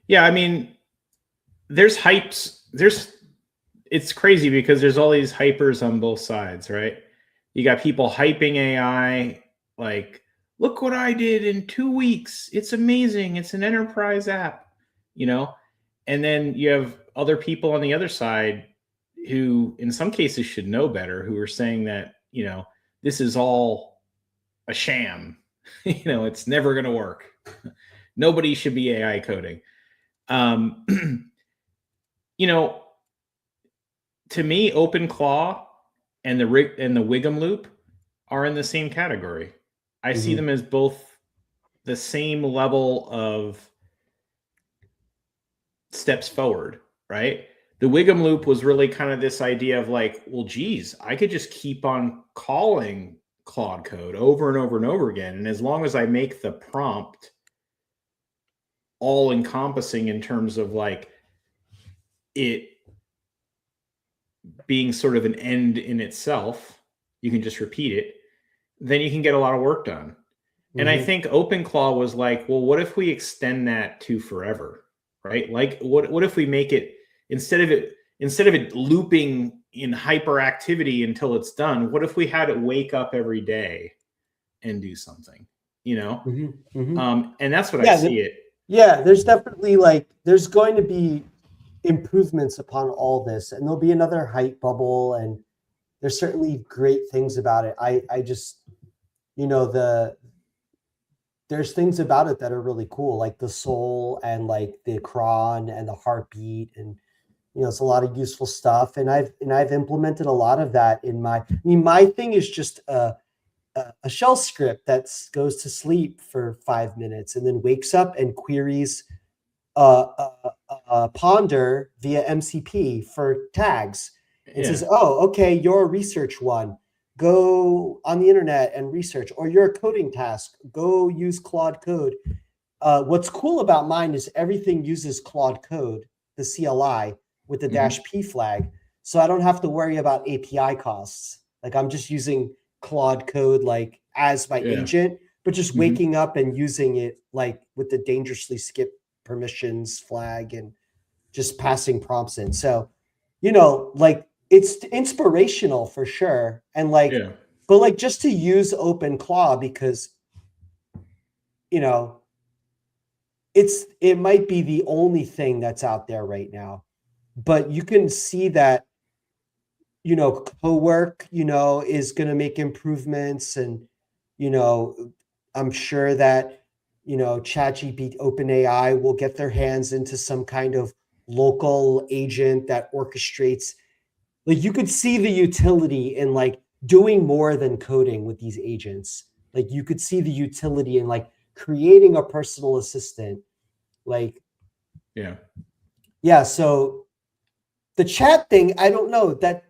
Yeah, I mean, there's hypes. It's crazy because there's all these hypers on both sides, right? You got people hyping AI, like, look what I did in 2 weeks. It's amazing. It's an enterprise app, And then you have other people on the other side who, in some cases, should know better, who are saying that, this is all a sham. It's never going to work. Nobody should be AI coding. To me, OpenClaw and the Wiggum loop are in the same category. I see them as both the same level of steps forward, right? The Wiggum loop was really kind of this idea of like, well, geez, I could just keep on calling Claude Code over and over and over again. And as long as I make the prompt all encompassing in terms of like it being sort of an end in itself, you can just repeat it, then you can get a lot of work done. And I think OpenClaw was like, well, what if we extend that to forever, right? Like, what if we make it, instead of it looping in hyperactivity until it's done, what if we had it wake up every day and do something, and that's what I see it. Yeah, there's definitely like, there's going to be improvements upon all this, and there'll be another hype bubble, and there's certainly great things about it. I just, there's things about it that are really cool, like the soul and like the cron and the heartbeat, and it's a lot of useful stuff. And I've implemented a lot of that in my thing is just a shell script that goes to sleep for 5 minutes and then wakes up and queries Ponder via MCP for tags and says, oh, okay, you're a research one. Go on the internet and research, or you're a coding task. Go use Claude Code. What's cool about mine is everything uses Claude Code, the CLI, with the -p flag. So I don't have to worry about API costs. Like I'm just using Claude Code like as my agent, but just waking up and using it like with the dangerously skip permissions flag and just passing prompts in. So, like it's inspirational for sure. And like, but like just to use OpenClaw because, it might be the only thing that's out there right now, but you can see that, Cowork, is going to make improvements, and, I'm sure that, ChatGPT, OpenAI will get their hands into some kind of local agent that orchestrates. Like you could see the utility in like doing more than coding with these agents. Like you could see the utility in like creating a personal assistant. Like, yeah. So the chat thing, I don't know that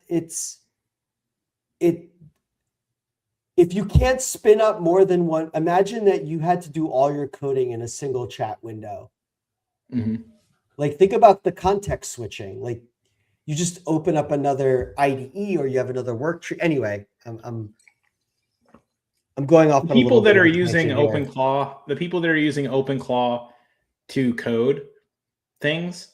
if you can't spin up more than one, imagine that you had to do all your coding in a single chat window. Like think about the context switching. Like you just open up another IDE or you have another work tree. Anyway, I'm going off. The people that are using OpenClaw to code things,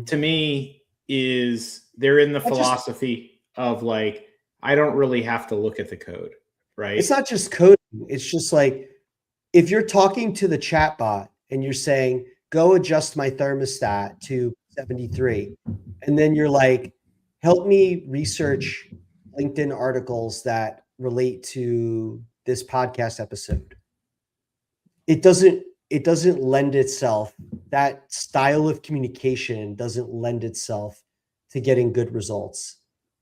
to me, they're in the philosophy of like, I don't really have to look at the code, right? It's not just coding. It's just like, if you're talking to the chatbot and you're saying, go adjust my thermostat to 73, and then you're like, help me research LinkedIn articles that relate to this podcast episode. It doesn't lend itself, that style of communication doesn't lend itself to getting good results,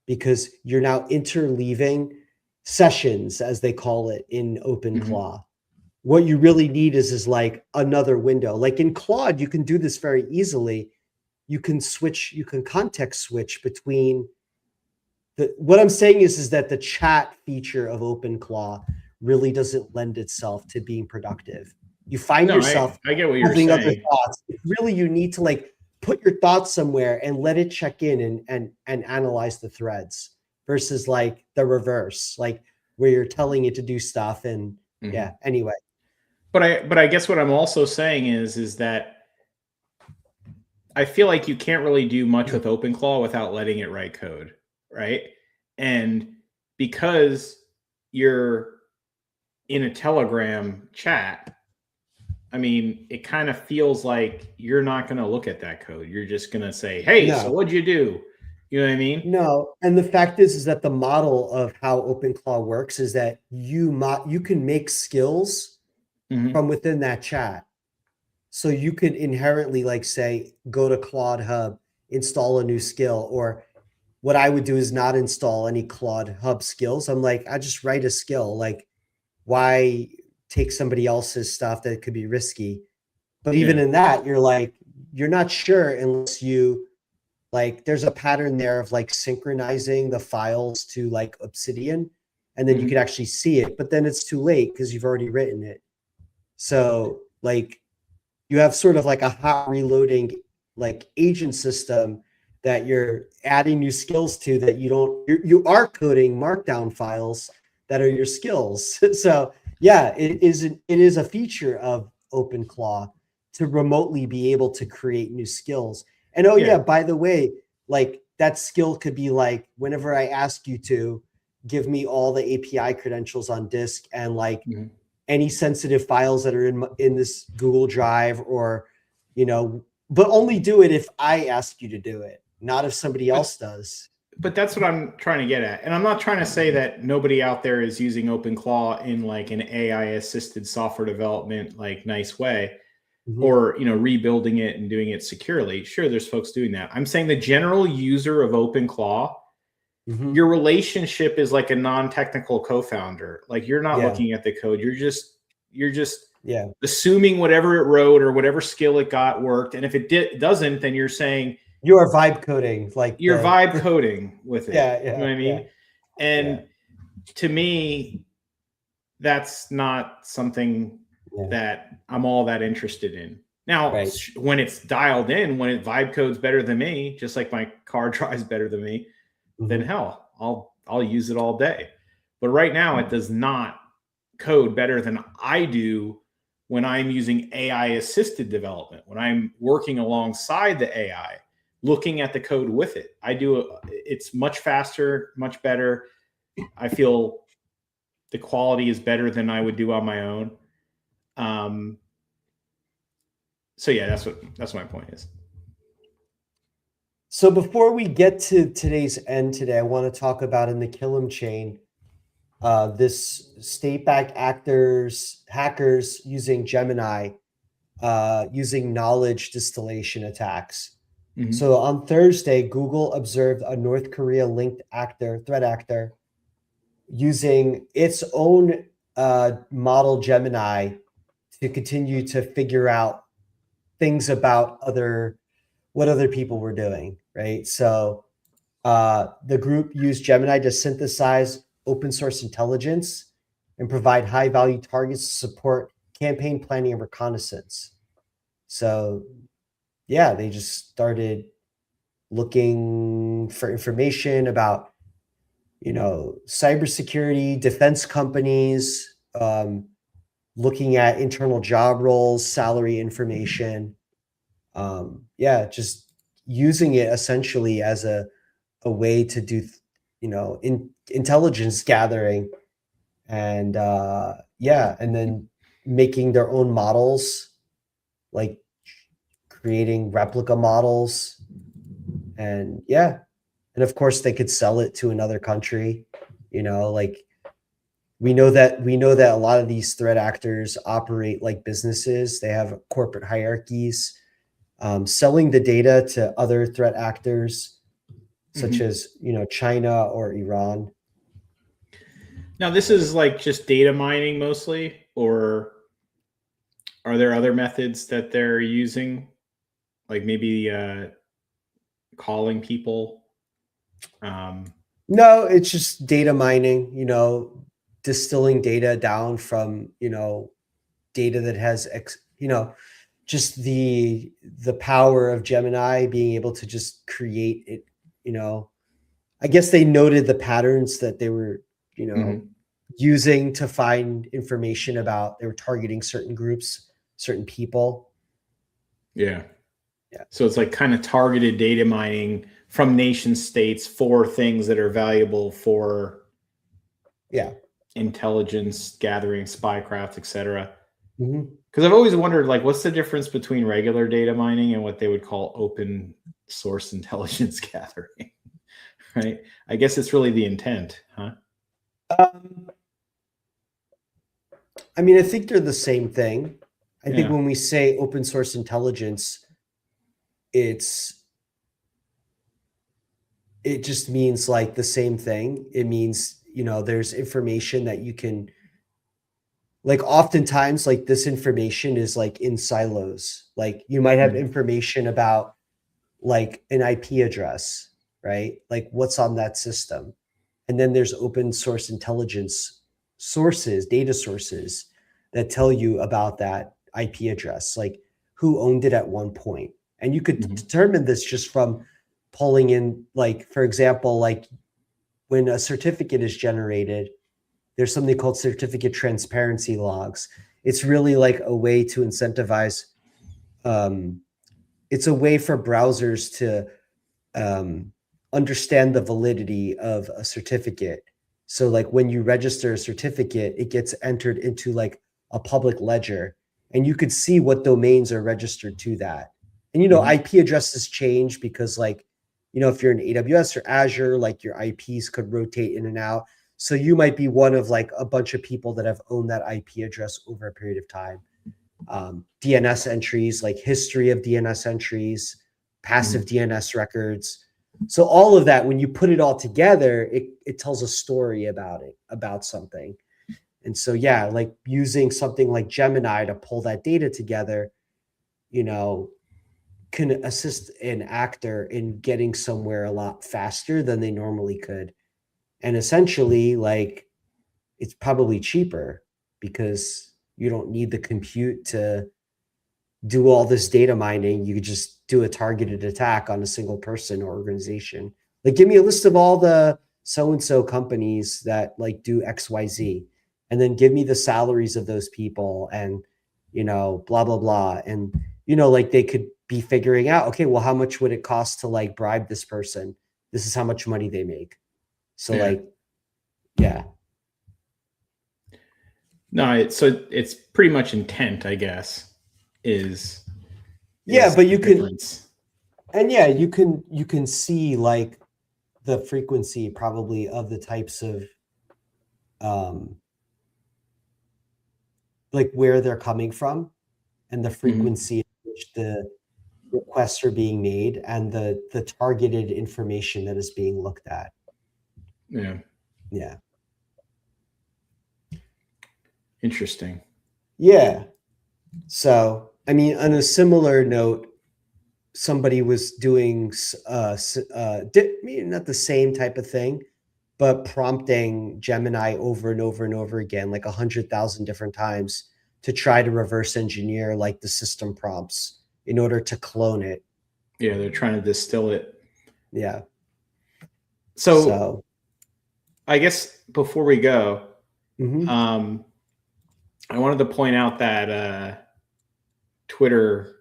because you're now interleaving sessions, as they call it in OpenClaw. What you really need is like another window. Like in Claude, you can do this very easily. You can context switch between what I'm saying is that the chat feature of OpenClaw really doesn't lend itself to being productive. You find yourself I get what you're saying. other thoughts. Really, you need to like put your thoughts somewhere and let it check in and analyze the threads, versus like the reverse, like where you're telling it to do stuff and anyway. But I guess what I'm also saying is that I feel like you can't really do much with OpenClaw without letting it write code, right? And because you're in a Telegram chat, I mean, it kind of feels like you're not going to look at that code. You're just going to say, hey, so what'd you do? You know what I mean? No. And the fact is that the model of how OpenClaw works is that you can make skills from within that chat. So you could inherently like say, go to Claude Hub, install a new skill, or what I would do is not install any Claude Hub skills. I'm like, I just write a skill. Like, why take somebody else's stuff that could be risky? But even in that, you're like, you're not sure unless you like, there's a pattern there of like synchronizing the files to like Obsidian, and then you could actually see it, but then it's too late because you've already written it. So like you have sort of like a hot reloading like agent system that you're adding new skills to, that you are coding markdown files that are your skills. So yeah, it is a feature of OpenClaw to remotely be able to create new skills. And by the way, like that skill could be like, whenever I ask you to give me all the API credentials on disk and like any sensitive files that are in this Google Drive, or, but only do it if I ask you to do it, not if somebody else does. but that's what I'm trying to get at. And I'm not trying to say that nobody out there is using OpenClaw in like an AI assisted software development, like nice way, or, rebuilding it and doing it securely. Sure, there's folks doing that. I'm saying the general user of OpenClaw, your relationship is like a non-technical co-founder. Like you're not looking at the code. You're just assuming whatever it wrote or whatever skill it got worked. And if it doesn't, then you're saying you are vibe coding, like you're vibe coding with it. Yeah, you know what I mean? And to me, that's not something that I'm all that interested in. Now, when it's dialed in, when it vibe codes better than me, just like my car drives better than me, then hell, I'll use it all day. But right now, it does not code better than I do when I'm using AI assisted development, when I'm working alongside the AI, looking at the code with it. It's much faster, much better. I feel the quality is better than I would do on my own. So yeah, that's my point is. So before we get to today's end today, I want to talk about in the Killam chain, this state-backed hackers using Gemini, using knowledge distillation attacks. So on Thursday, Google observed a North Korea-linked threat actor, using its own model Gemini to continue to figure out things about what other people were doing, right? So the group used Gemini to synthesize open source intelligence and provide high value targets to support campaign planning and reconnaissance. So yeah, they just started looking for information about, cybersecurity, defense companies, looking at internal job roles, salary information. Just using it essentially as a way to do, intelligence gathering, and and then making their own models, like creating replica models, and of course they could sell it to another country. Like we know that a lot of these threat actors operate like businesses. They have corporate hierarchies. Selling the data to other threat actors, such as China or Iran. Now, this is like just data mining mostly, or are there other methods that they're using, like maybe calling people? No, it's just data mining. Distilling data down from data that has just the power of Gemini being able to just create it. I guess they noted the patterns that they were using to find information about. They were targeting certain groups, certain people. Yeah. So it's like kind of targeted data mining from nation states for things that are valuable for intelligence gathering, spycraft, etc. Because I've always wondered, like, what's the difference between regular data mining and what they would call open source intelligence gathering? Right? I guess it's really the intent, huh? I mean, I think they're the same thing. I think when we say open source intelligence, it just means like the same thing. It means, there's information that you can, like, oftentimes, like, this information is like in silos. Like you might have information about like an IP address, right? Like what's on that system. And then there's open source intelligence sources, data sources that tell you about that IP address, like who owned it at one point. And you could determine this just from pulling in, like, for example, like when a certificate is generated, there's something called certificate transparency logs. It's really like a way to incentivize. It's a way for browsers to understand the validity of a certificate. So like when you register a certificate, it gets entered into like a public ledger, and you could see what domains are registered to that. And, IP addresses change because, like, if you're in AWS or Azure, like your IPs could rotate in and out. So you might be one of like a bunch of people that have owned that IP address over a period of time. DNS entries, like history of DNS entries, passive DNS records. So all of that, when you put it all together, it tells a story about something. And so, yeah, like using something like Gemini to pull that data together, can assist an actor in getting somewhere a lot faster than they normally could. And essentially, like, it's probably cheaper because you don't need the compute to do all this data mining. You could just do a targeted attack on a single person or organization. Like, give me a list of all the so-and-so companies that like do XYZ, and then give me the salaries of those people and, blah, blah, blah. And, like they could be figuring out, okay, well, how much would it cost to like bribe this person? This is how much money they make. So yeah. No, so it's pretty much intent, I guess, is but you difference. you can see like the frequency probably of the types of like where they're coming from and the frequency at which the requests are being made and the targeted information that is being looked at. Yeah. Interesting. Yeah. So, I mean, on a similar note, somebody was doing not the same type of thing, but prompting Gemini over and over and over again, like 100,000 different times to try to reverse engineer like the system prompts in order to clone it. Yeah, they're trying to distill it. Yeah. So I guess before we go, I wanted to point out that Twitter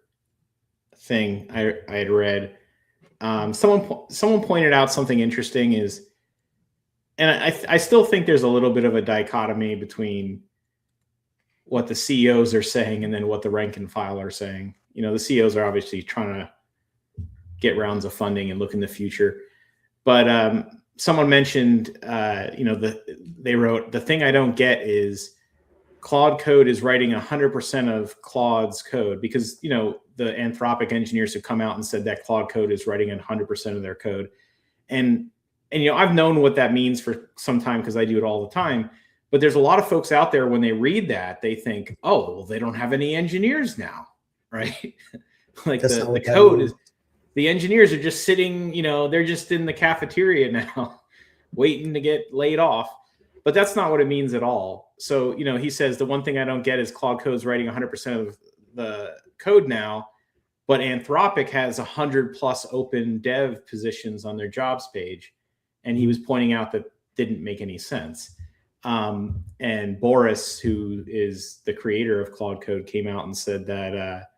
thing I had read. Someone pointed out something interesting is, and I still think there's a little bit of a dichotomy between what the CEOs are saying and then what the rank and file are saying. The CEOs are obviously trying to get rounds of funding and look in the future. But someone mentioned, they wrote, the thing I don't get is Claude Code is writing 100% of Claude's code because, the Anthropic engineers have come out and said that Claude Code is writing 100% of their code. And I've known what that means for some time because I do it all the time. But there's a lot of folks out there when they read that, they think, oh, well, they don't have any engineers now, right? Like the code is, the engineers are just sitting, they're just in the cafeteria now waiting to get laid off. But that's not what it means at all. So, he says the one thing I don't get is Claude Code's writing 100% of the code now, but Anthropic has 100+ open dev positions on their jobs page. And he was pointing out that didn't make any sense. And Boris, who is the creator of Claude Code, came out and said that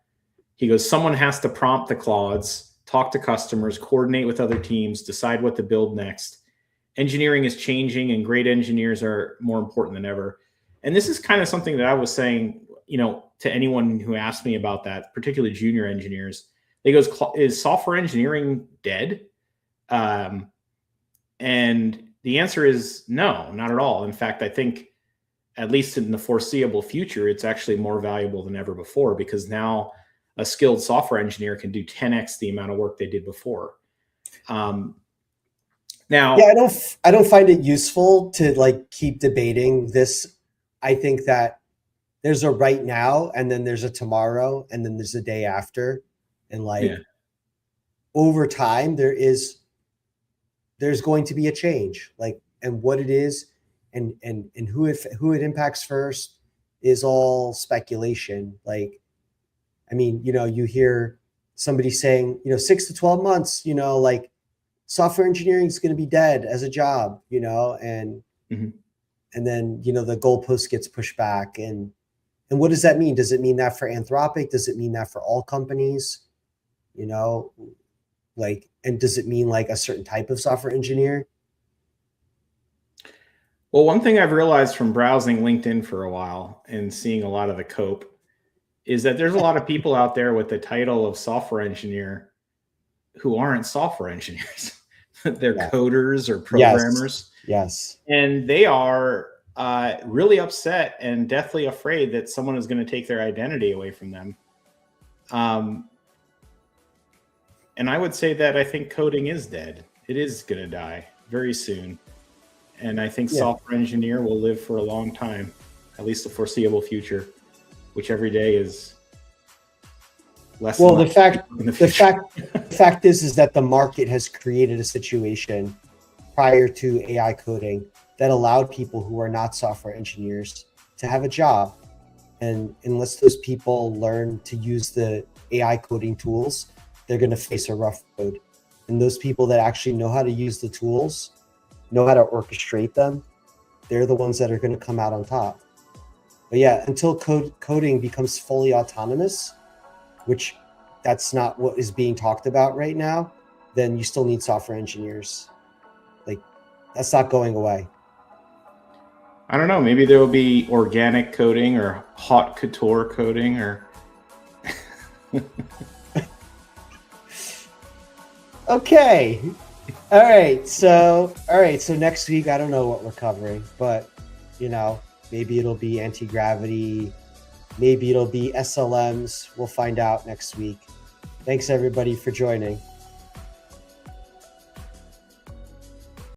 he goes, someone has to prompt the Claudes, talk to customers, coordinate with other teams, decide what to build next. Engineering is changing and great engineers are more important than ever. And this is kind of something that I was saying, to anyone who asked me about that, particularly junior engineers. They goes, is software engineering dead? And the answer is no, not at all. In fact, I think at least in the foreseeable future, it's actually more valuable than ever before because now a skilled software engineer can do 10x the amount of work they did before. Now, yeah, I don't find it useful to like keep debating this. I think that there's a right now, and then there's a tomorrow, and then there's a day after, and over time there's going to be a change, like, and what it is, and who it impacts first is all speculation. Like, I mean, you hear somebody saying, 6 to 12 months, like software engineering is going to be dead as a job, and and then the goalpost gets pushed back, and what does that mean? Does it mean that for Anthropic? Does it mean that for all companies? Like, and does it mean like a certain type of software engineer? Well, one thing I've realized from browsing LinkedIn for a while and seeing a lot of the cope is that there's a lot of people out there with the title of software engineer who aren't software engineers. they're Yeah. coders or programmers. Yes. And they are really upset and deathly afraid that someone is going to take their identity away from them. And I would say that I think coding is dead. It is going to die very soon. And I think software engineer will live for a long time, at least the foreseeable future, which every day is less. Well, the fact is that the market has created a situation prior to AI coding that allowed people who are not software engineers to have a job. And unless those people learn to use the AI coding tools, they're going to face a rough road. And those people that actually know how to use the tools, know how to orchestrate them, they're the ones that are going to come out on top. But yeah, until coding becomes fully autonomous, which that's not what is being talked about right now, then you still need software engineers. Like, that's not going away. I don't know. Maybe there will be organic coding or haute couture coding or. Okay. All right. So next week, I don't know what we're covering, but maybe it'll be anti-gravity. Maybe it'll be SLMs. We'll find out next week. Thanks everybody for joining.